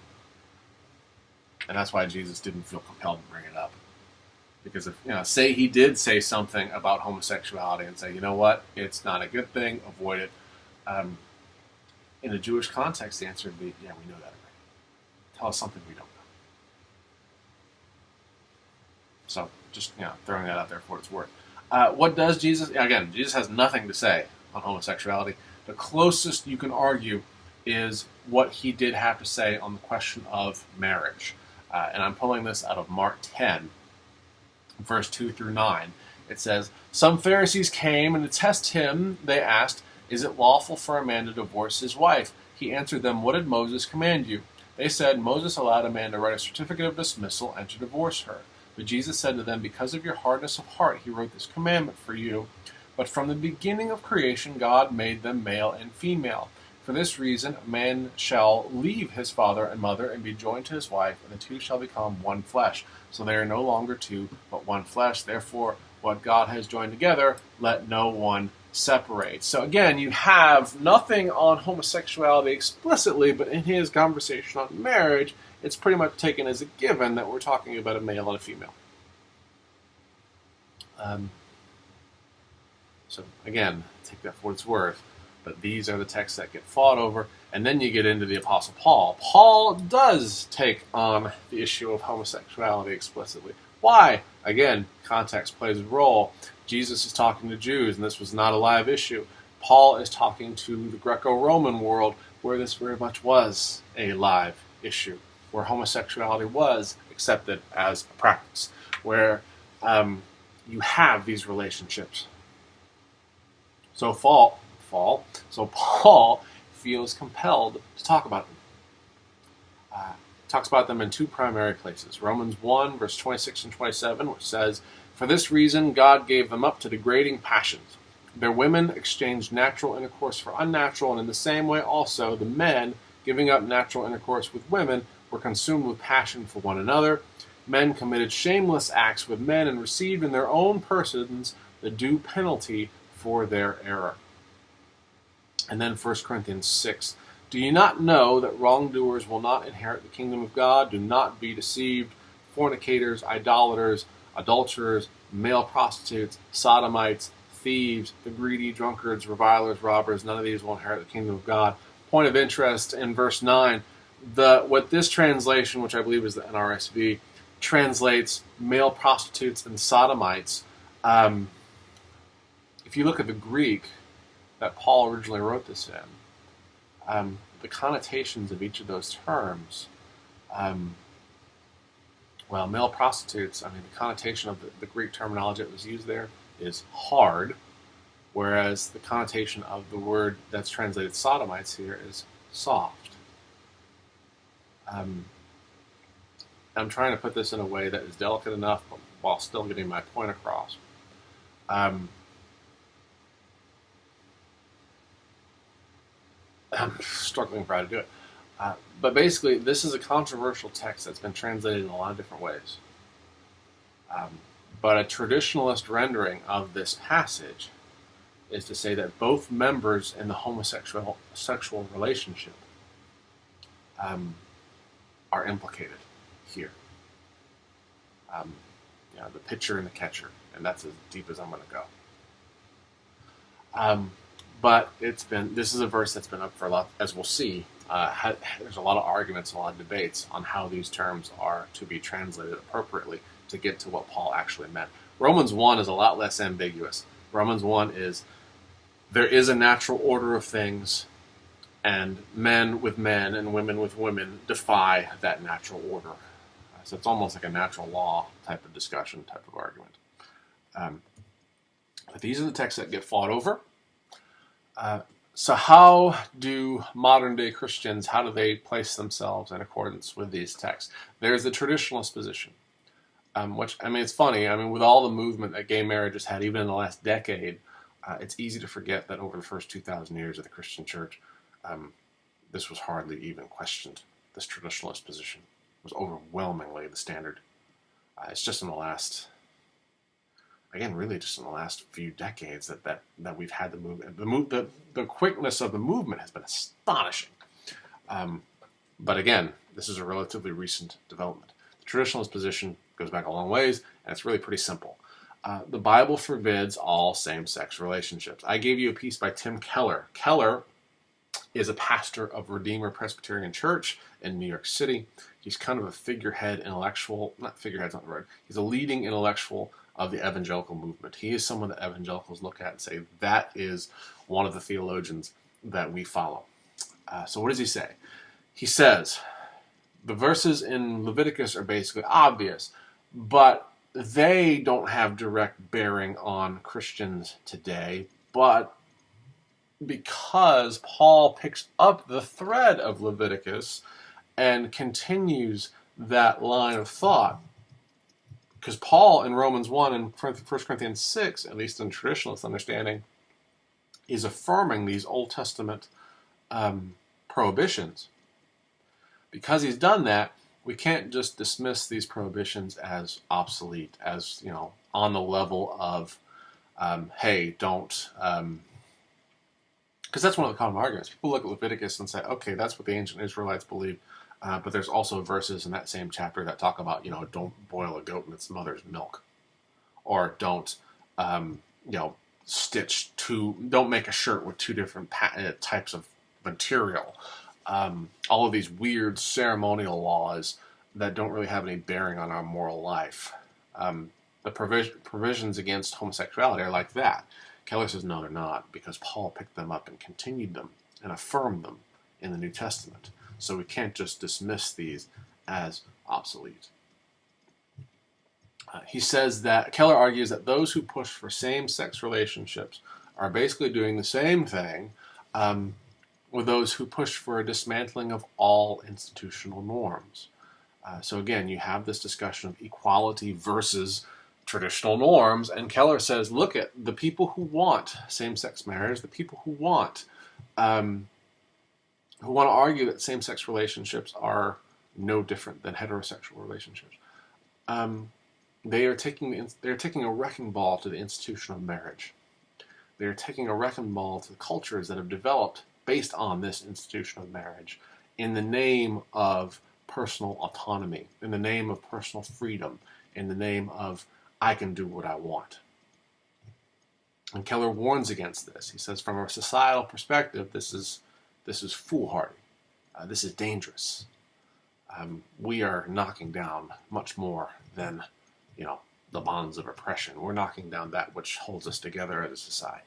And that's why Jesus didn't feel compelled to bring it up. Because say he did say something about homosexuality and say, you know what, it's not a good thing, avoid it. In a Jewish context, the answer would be, yeah, we know that already. Tell us something we don't know. So, just throwing that out there for what it's worth. What does Jesus... Again, Jesus has nothing to say on homosexuality. The closest you can argue is what he did have to say on the question of marriage. And I'm pulling this out of Mark 10, verse 2 through 9. It says, some Pharisees came, and to test him, they asked, is it lawful for a man to divorce his wife? He answered them, what did Moses command you? They said, Moses allowed a man to write a certificate of dismissal and to divorce her. But Jesus said to them, because of your hardness of heart, he wrote this commandment for you. But from the beginning of creation, God made them male and female. For this reason, a man shall leave his father and mother and be joined to his wife, and the two shall become one flesh. So they are no longer two, but one flesh. Therefore, what God has joined together, let no one separate. So again, you have nothing on homosexuality explicitly, but in his conversation on marriage, it's pretty much taken as a given that we're talking about a male and a female. So again, take that for what it's worth, but these are the texts that get fought over, and then you get into the Apostle Paul. Paul does take on the issue of homosexuality explicitly. Why? Again, context plays a role. Jesus is talking to Jews, and this was not a live issue. Paul is talking to the Greco-Roman world, where this very much was a live issue, where homosexuality was accepted as a practice, where you have these relationships. So Paul feels compelled to talk about them. Talks about them in two primary places. Romans 1, verse 26 and 27, which says, for this reason God gave them up to degrading passions. Their women exchanged natural intercourse for unnatural, and in the same way also the men, giving up natural intercourse with women, were consumed with passion for one another. Men committed shameless acts with men and received in their own persons the due penalty for their error. And then 1 Corinthians 6, do you not know that wrongdoers will not inherit the kingdom of God? Do not be deceived. Fornicators, idolaters, adulterers, male prostitutes, sodomites, thieves, the greedy, drunkards, revilers, robbers. None of these will inherit the kingdom of God. Point of interest in verse 9, what this translation, which I believe is the NRSV, translates male prostitutes and sodomites. If you look at the Greek that Paul originally wrote this in, the connotations of each of those terms, male prostitutes, the connotation of the Greek terminology that was used there is hard, whereas the connotation of the word that's translated sodomites here is soft. I'm trying to put this in a way that is delicate enough, but while still getting my point across. I'm struggling for how to do it. But basically, this is a controversial text that's been translated in a lot of different ways. But a traditionalist rendering of this passage is to say that both members in the homosexual relationship are implicated here. The pitcher and the catcher, and that's as deep as I'm going to go. But this is a verse that's been up for a lot, as we'll see. There's a lot of arguments, a lot of debates on how these terms are to be translated appropriately to get to what Paul actually meant. Romans 1 is a lot less ambiguous. Romans 1 is, there is a natural order of things, and men with men and women with women defy that natural order. So it's almost like a natural law type of discussion, type of argument. But these are the texts that get fought over. So how do modern-day Christians, how do they place themselves in accordance with these texts? There's the traditionalist position, which, it's funny. With all the movement that gay marriage has had, even in the last decade, it's easy to forget that over the first 2,000 years of the Christian church, this was hardly even questioned. This traditionalist position was overwhelmingly the standard. It's just in the last... Again, really just in the last few decades that we've had the movement. The quickness of the movement has been astonishing. But again, this is a relatively recent development. The traditionalist position goes back a long ways, and it's really pretty simple. The Bible forbids all same-sex relationships. I gave you a piece by Tim Keller. Keller is a pastor of Redeemer Presbyterian Church in New York City. He's kind of a figurehead intellectual, not figurehead's not the word, he's a leading intellectual of the evangelical movement. He is someone that evangelicals look at and say, that is one of the theologians that we follow. So what does he say? He says, the verses in Leviticus are basically obvious, but they don't have direct bearing on Christians today. But because Paul picks up the thread of Leviticus and continues that line of thought, because Paul in Romans 1 and 1 Corinthians 6, at least in traditionalist understanding, is affirming these Old Testament prohibitions. Because he's done that, we can't just dismiss these prohibitions as obsolete, as, on the level of, hey, don't... Because that's one of the common arguments. People look at Leviticus and say, okay, that's what the ancient Israelites believed. But there's also verses in that same chapter that talk about, don't boil a goat in its mother's milk. Or don't, don't make a shirt with two different types of material. All of these weird ceremonial laws that don't really have any bearing on our moral life. The provisions against homosexuality are like that. Keller says, no, they're not, because Paul picked them up and continued them and affirmed them in the New Testament. So we can't just dismiss these as obsolete. He says that, Keller argues that those who push for same-sex relationships are basically doing the same thing with those who push for a dismantling of all institutional norms. So again, you have this discussion of equality versus traditional norms, and Keller says, look at the people who want same-sex marriage, the people who want to argue that same-sex relationships are no different than heterosexual relationships. They're taking a wrecking ball to the institution of marriage. They're taking a wrecking ball to the cultures that have developed based on this institution of marriage in the name of personal autonomy, in the name of personal freedom, in the name of I can do what I want. And Keller warns against this. He says, from a societal perspective, this is foolhardy. This is dangerous. We are knocking down much more than, the bonds of oppression. We're knocking down that which holds us together as a society.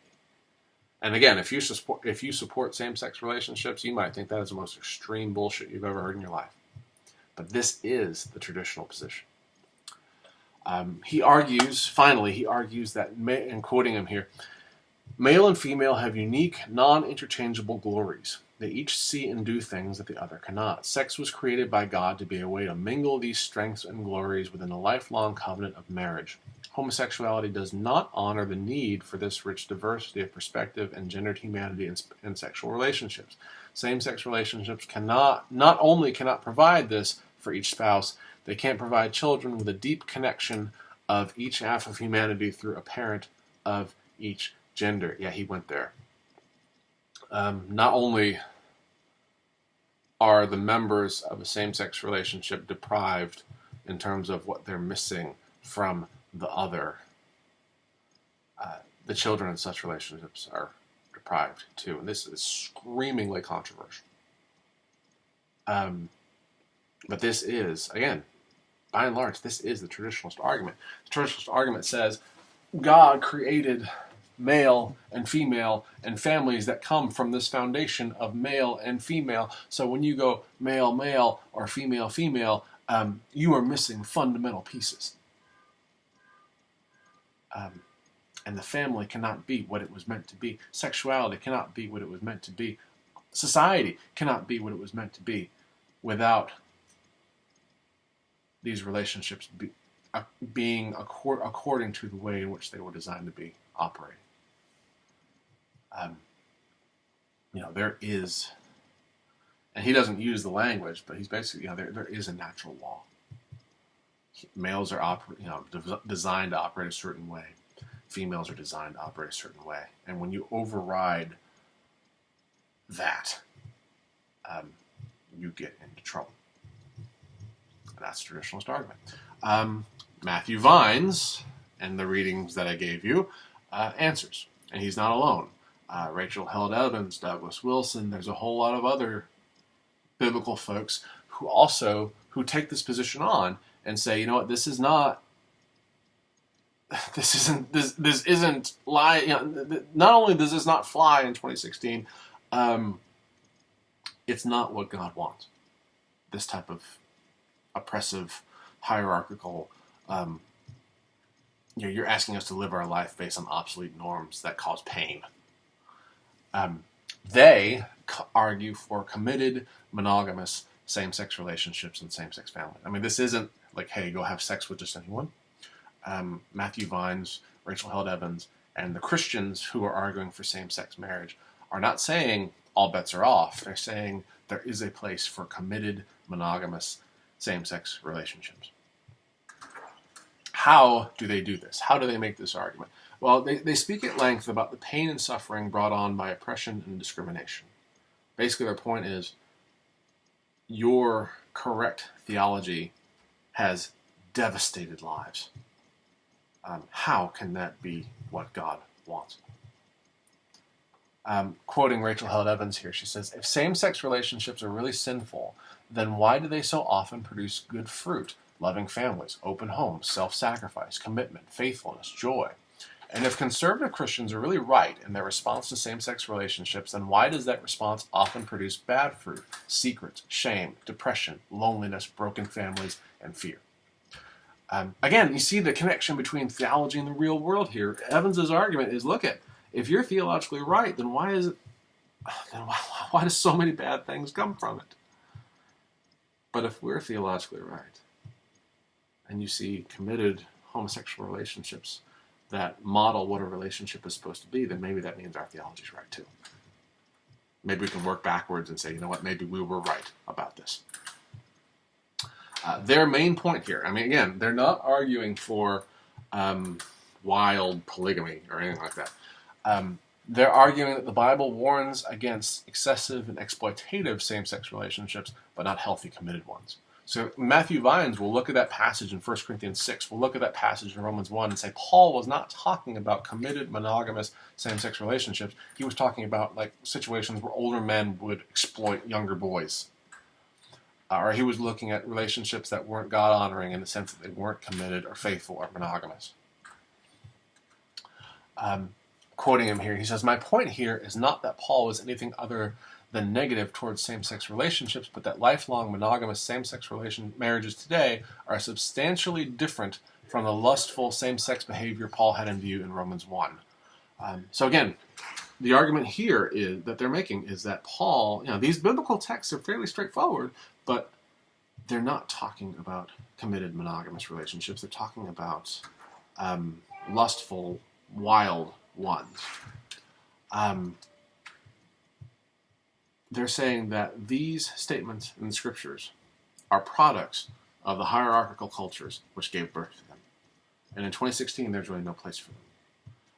And again, if you support same-sex relationships, you might think that is the most extreme bullshit you've ever heard in your life. But this is the traditional position. He argues that, and quoting him here, male and female have unique, non-interchangeable glories. They each see and do things that the other cannot. Sex was created by God to be a way to mingle these strengths and glories within a lifelong covenant of marriage. Homosexuality does not honor the need for this rich diversity of perspective and gendered humanity in sexual relationships. Same-sex relationships not only cannot provide this for each spouse, they can't provide children with a deep connection of each half of humanity through a parent of each gender. Yeah, he went there. Not only are the members of a same-sex relationship deprived in terms of what they're missing from the other, the children in such relationships are deprived too. And this is screamingly controversial. But this is, again, by and large, this is the traditionalist argument. The traditionalist argument says God created male and female and families that come from this foundation of male and female. So when you go male, male, or female, female, you are missing fundamental pieces. And the family cannot be what it was meant to be. Sexuality cannot be what it was meant to be. Society cannot be what it was meant to be without these relationships being according to the way in which they were designed to be operating. There is, and he doesn't use the language, but he's basically, there is a natural law. Males are designed to operate a certain way. Females are designed to operate a certain way. And when you override that, you get into trouble. And that's the traditionalist argument. Matthew Vines, and the readings that I gave you, answers. And he's not alone. Rachel Held Evans, Douglas Wilson, there's a whole lot of other biblical folks who take this position on and say, this isn't lie. Not only does this not fly in 2016, it's not what God wants. This type of oppressive, hierarchical, you're asking us to live our life based on obsolete norms that cause pain. They argue for committed, monogamous, same-sex relationships and same-sex families. I mean, this isn't like, hey, go have sex with just anyone. Matthew Vines, Rachel Held Evans, and the Christians who are arguing for same-sex marriage are not saying all bets are off. They're saying there is a place for committed, monogamous, same-sex relationships. How do they do this? How do they make this argument? Well, they speak at length about the pain and suffering brought on by oppression and discrimination. Basically, their point is, your correct theology has devastated lives. How can that be what God wants? Quoting Rachel Held Evans here, she says, if same-sex relationships are really sinful, then why do they so often produce good fruit? Loving families, open homes, self-sacrifice, commitment, faithfulness, joy. And if conservative Christians are really right in their response to same-sex relationships, then why does that response often produce bad fruit, secrets, shame, depression, loneliness, broken families, and fear? Again, you see the connection between theology and the real world here. Evans's argument is, if you're theologically right, then why do so many bad things come from it? But if we're theologically right, and you see committed homosexual relationships that model what a relationship is supposed to be, then maybe that means our theology is right too. Maybe we can work backwards and say, maybe we were right about this. Their main point here, again, they're not arguing for wild polygamy or anything like that. They're arguing that the Bible warns against excessive and exploitative same-sex relationships, but not healthy, committed ones. So Matthew Vines will look at that passage in 1 Corinthians 6. We'll look at that passage in Romans 1 and say Paul was not talking about committed, monogamous, same-sex relationships. He was talking about like situations where older men would exploit younger boys. Or he was looking at relationships that weren't God-honoring in the sense that they weren't committed or faithful or monogamous. Quoting him here, he says, "My point here is not that Paul was anything other than negative towards same-sex relationships, but that lifelong monogamous same-sex marriages today are substantially different from the lustful same-sex behavior Paul had in view in Romans 1. So again, the argument here is that they're making is that Paul, these biblical texts are fairly straightforward, but they're not talking about committed monogamous relationships. They're talking about lustful, wild ones. They're saying that these statements in the scriptures are products of the hierarchical cultures which gave birth to them. And in 2016, there's really no place for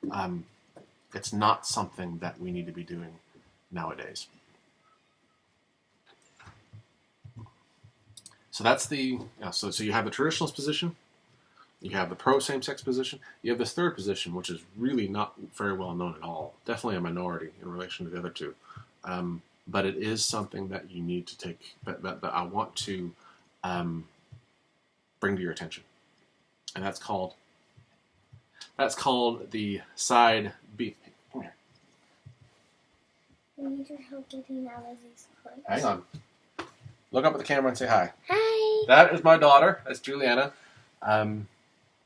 them. It's not something that we need to be doing nowadays. So that's the, so you have the traditionalist position, you have the pro-same-sex position, you have this third position, which is really not very well known at all. Definitely a minority in relation to the other two. But it is something that you need to take, that I want to bring to your attention. And that's called the side B. Come here. I need your help getting out of these clothes. Hang on. Look up at the camera and say hi. Hi. That is my daughter. That's Juliana.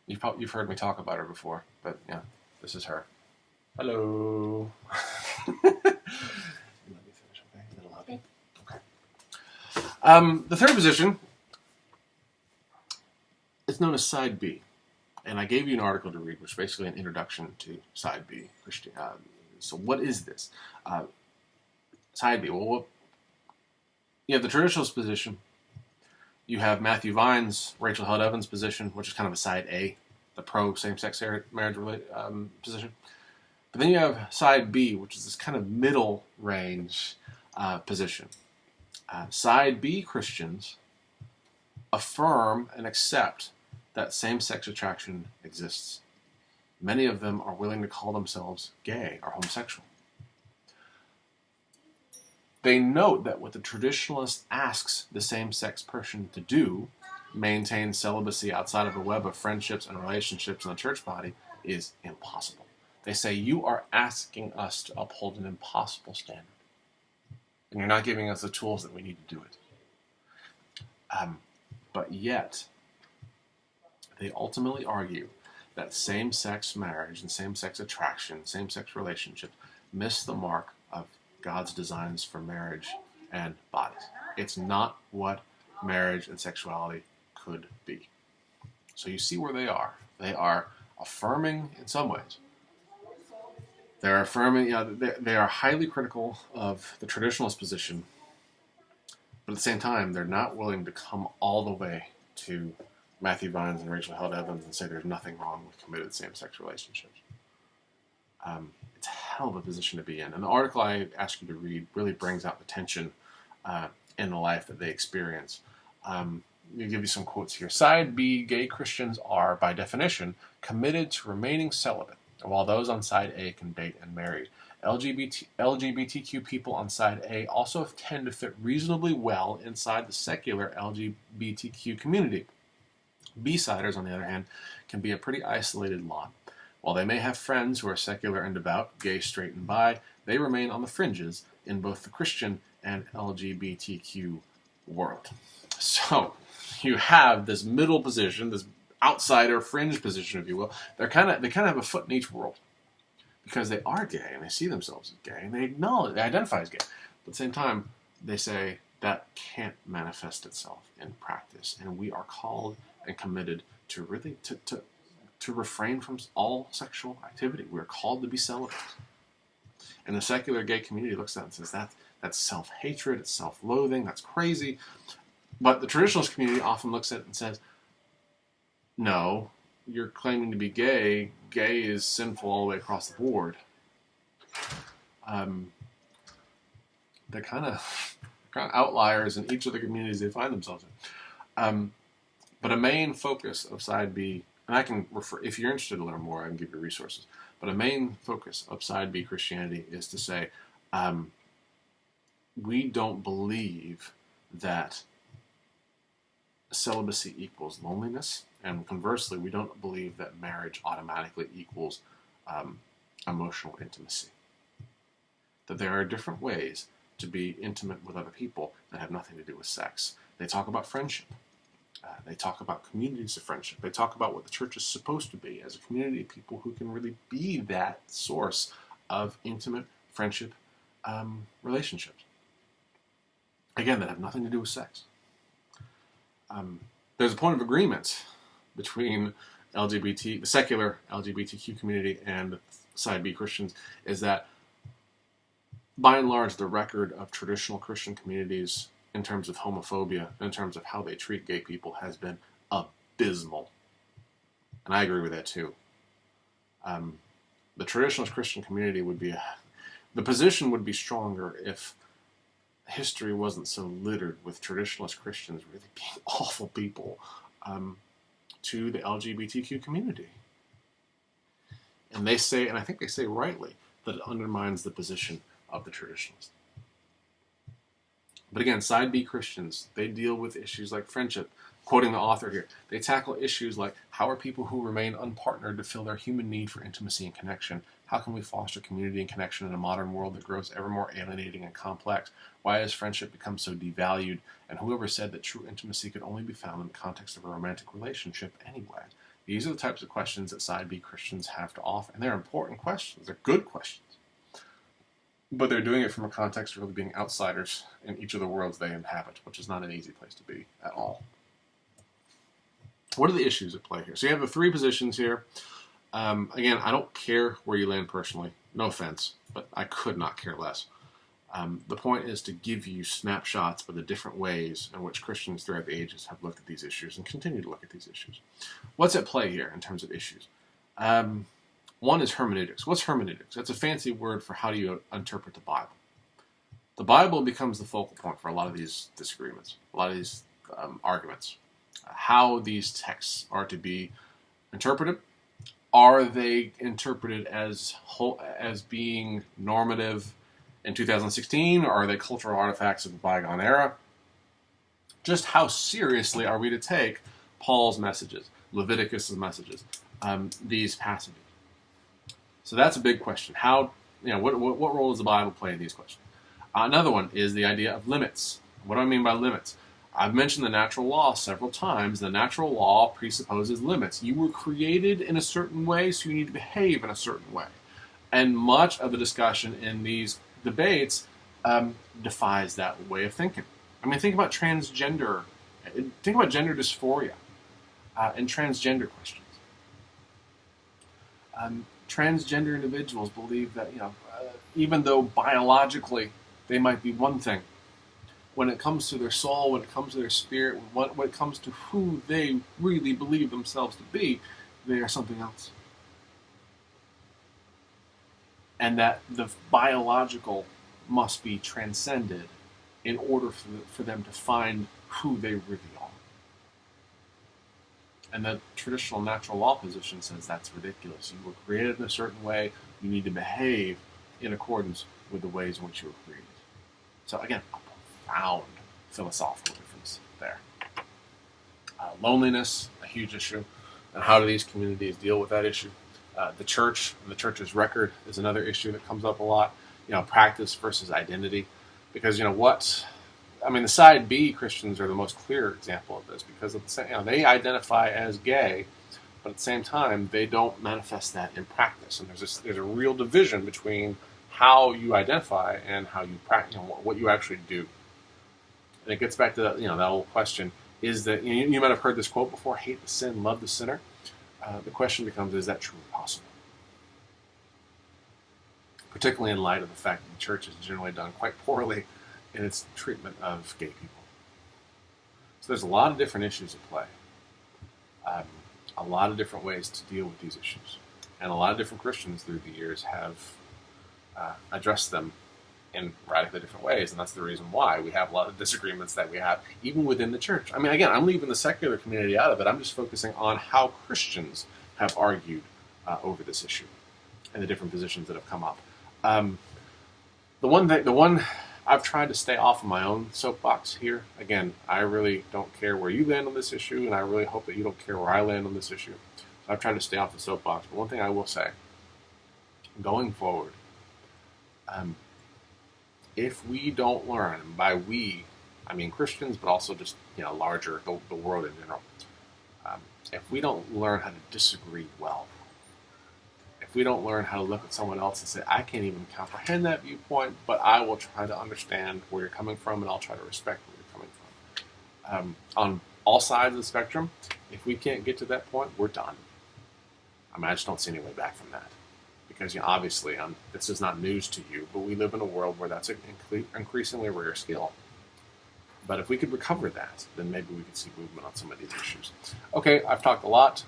You've heard me talk about her before, but yeah, this is her. Hello. The third position is known as side B, and I gave you an article to read, which is basically an introduction to side B. So what is this? Side B. Well, you have the traditionalist position. You have Matthew Vines, Rachel Held Evans' position, which is kind of a side A, the pro same-sex marriage position. But then you have side B, which is this kind of middle range position. Side B Christians affirm and accept that same-sex attraction exists. Many of them are willing to call themselves gay or homosexual. They note that what the traditionalist asks the same-sex person to do, maintain celibacy outside of the web of friendships and relationships in the church body, is impossible. They say, you are asking us to uphold an impossible standard. And you're not giving us the tools that we need to do it. But yet, they ultimately argue that same-sex marriage and same-sex attraction, same-sex relationships miss the mark of God's designs for marriage and bodies. It's not what marriage and sexuality could be. So you see where they are. They are affirming in some ways. They're affirming, they are highly critical of the traditionalist position, but at the same time, they're not willing to come all the way to Matthew Vines and Rachel Held Evans and say there's nothing wrong with committed same-sex relationships. It's a hell of a position to be in. And the article I asked you to read really brings out the tension in the life that they experience. I'll give you some quotes here. Side B, gay Christians are, by definition, committed to remaining celibate, while those on side A can date and marry. LGBTQ people on side A also tend to fit reasonably well inside the secular LGBTQ community. B-siders, on the other hand, can be a pretty isolated lot. While they may have friends who are secular and devout, gay, straight, and bi, they remain on the fringes in both the Christian and LGBTQ world. So, you have this middle position, this outsider fringe position, if you will. They kind of have a foot in each world because they are gay and they see themselves as gay and they identify as gay. But at the same time, they say that can't manifest itself in practice, and we are called and committed to really to refrain from all sexual activity. We're called to be celibate. And the secular gay community looks at that and says that's self-hatred, it's self-loathing, that's crazy. But the traditionalist community often looks at it and says, no, you're claiming to be gay. Gay is sinful all the way across the board. They're kind of outliers in each of the communities they find themselves in. But a main focus of side B, and I can refer, if you're interested to learn more, I can give you resources. But a main focus of side B Christianity is to say, we don't believe that celibacy equals loneliness, and conversely, we don't believe that marriage automatically equals emotional intimacy. That there are different ways to be intimate with other people that have nothing to do with sex. They talk about friendship. They talk about communities of friendship. They talk about what the church is supposed to be as a community of people who can really be that source of intimate friendship relationships. Again, that have nothing to do with sex. There's a point of agreement between the secular LGBTQ community and side B Christians, is that by and large the record of traditional Christian communities in terms of homophobia, in terms of how they treat gay people, has been abysmal. And I agree with that too. The traditional Christian community the position would be stronger if history wasn't so littered with traditionalist Christians really being awful people to the LGBTQ community. And they say, and I think they say rightly, that it undermines the position of the traditionalists. But again, side B Christians, they deal with issues like friendship. Quoting the author here, they tackle issues like, how are people who remain unpartnered to fill their human need for intimacy and connection? How can we foster community and connection in a modern world that grows ever more alienating and complex? Why has friendship become so devalued? And whoever said that true intimacy could only be found in the context of a romantic relationship anyway? These are the types of questions that side B Christians have to offer. And they're important questions. They're good questions. But they're doing it from a context of really being outsiders in each of the worlds they inhabit, which is not an easy place to be at all. What are the issues at play here? So you have the three positions here. Again, I don't care where you land personally. No offense, but I could not care less. The point is to give you snapshots of the different ways in which Christians throughout the ages have looked at these issues and continue to look at these issues. What's at play here in terms of issues? One is hermeneutics. What's hermeneutics? That's a fancy word for how do you interpret the Bible. The Bible becomes the focal point for a lot of these disagreements, a lot of these arguments. How these texts are to be interpreted. Are they interpreted as being normative in 2016, or are they cultural artifacts of a bygone era? Just how seriously are we to take Paul's messages, Leviticus' messages, these passages? So that's a big question. What role does the Bible play in these questions? Another one is the idea of limits. What do I mean by limits? I've mentioned the natural law several times. The natural law presupposes limits. You were created in a certain way, so you need to behave in a certain way. And much of the discussion in these debates defies that way of thinking. I mean, think about transgender. Think about gender dysphoria and transgender questions. Transgender individuals believe that, even though biologically they might be one thing, when it comes to their soul, when it comes to their spirit, when it comes to who they really believe themselves to be, they are something else. And that the biological must be transcended in order for them to find who they really are. And the traditional natural law position says that's ridiculous. You were created in a certain way. You need to behave in accordance with the ways in which you were created. So again, profound philosophical difference there. Loneliness, a huge issue. And how do these communities deal with that issue? The church and the church's record is another issue that comes up a lot. Practice versus identity. Because the side B Christians are the most clear example of this, because they identify as gay, but at the same time they don't manifest that in practice. And there's a real division between how you identify and how you practice, what you actually do. And it gets back to that old question: is that you might have heard this quote before? Hate the sin, love the sinner. The question becomes: is that truly possible? Particularly in light of the fact that the church has generally done quite poorly in its treatment of gay people. So there's a lot of different issues at play. A lot of different ways to deal with these issues. And a lot of different Christians through the years have addressed them in radically different ways, and that's the reason why we have a lot of disagreements that we have, even within the church. I mean, again, I'm leaving the secular community out of it. I'm just focusing on how Christians have argued over this issue and the different positions that have come up. The one I've tried to stay off of my own soapbox here. Again, I really don't care where you land on this issue, and I really hope that you don't care where I land on this issue. So I've tried to stay off the soapbox. But one thing I will say, going forward, if we don't learn, and by we, I mean Christians, but also just larger the world in general, if we don't learn how to disagree well, if we don't learn how to look at someone else and say, I can't even comprehend that viewpoint, but I will try to understand where you're coming from, and I'll try to respect where you're coming from. On all sides of the spectrum, if we can't get to that point, we're done. I mean, I just don't see any way back from that. Because obviously, this is not news to you, but we live in a world where that's an increasingly rare skill. But if we could recover that, then maybe we could see movement on some of these issues. Okay, I've talked a lot.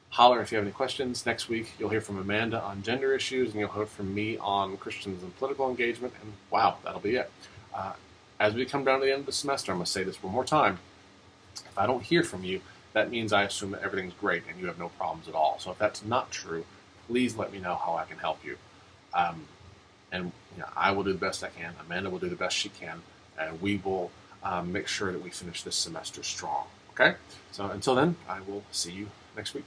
Holler if you have any questions. Next week, you'll hear from Amanda on gender issues, and you'll hear from me on Christians and political engagement. And wow, that'll be it. As we come down to the end of the semester, I'm going to say this one more time. If I don't hear from you, that means I assume that everything's great and you have no problems at all. So if that's not true, please let me know how I can help you. And I will do the best I can. Amanda will do the best she can. And we will make sure that we finish this semester strong. Okay? So until then, I will see you next week.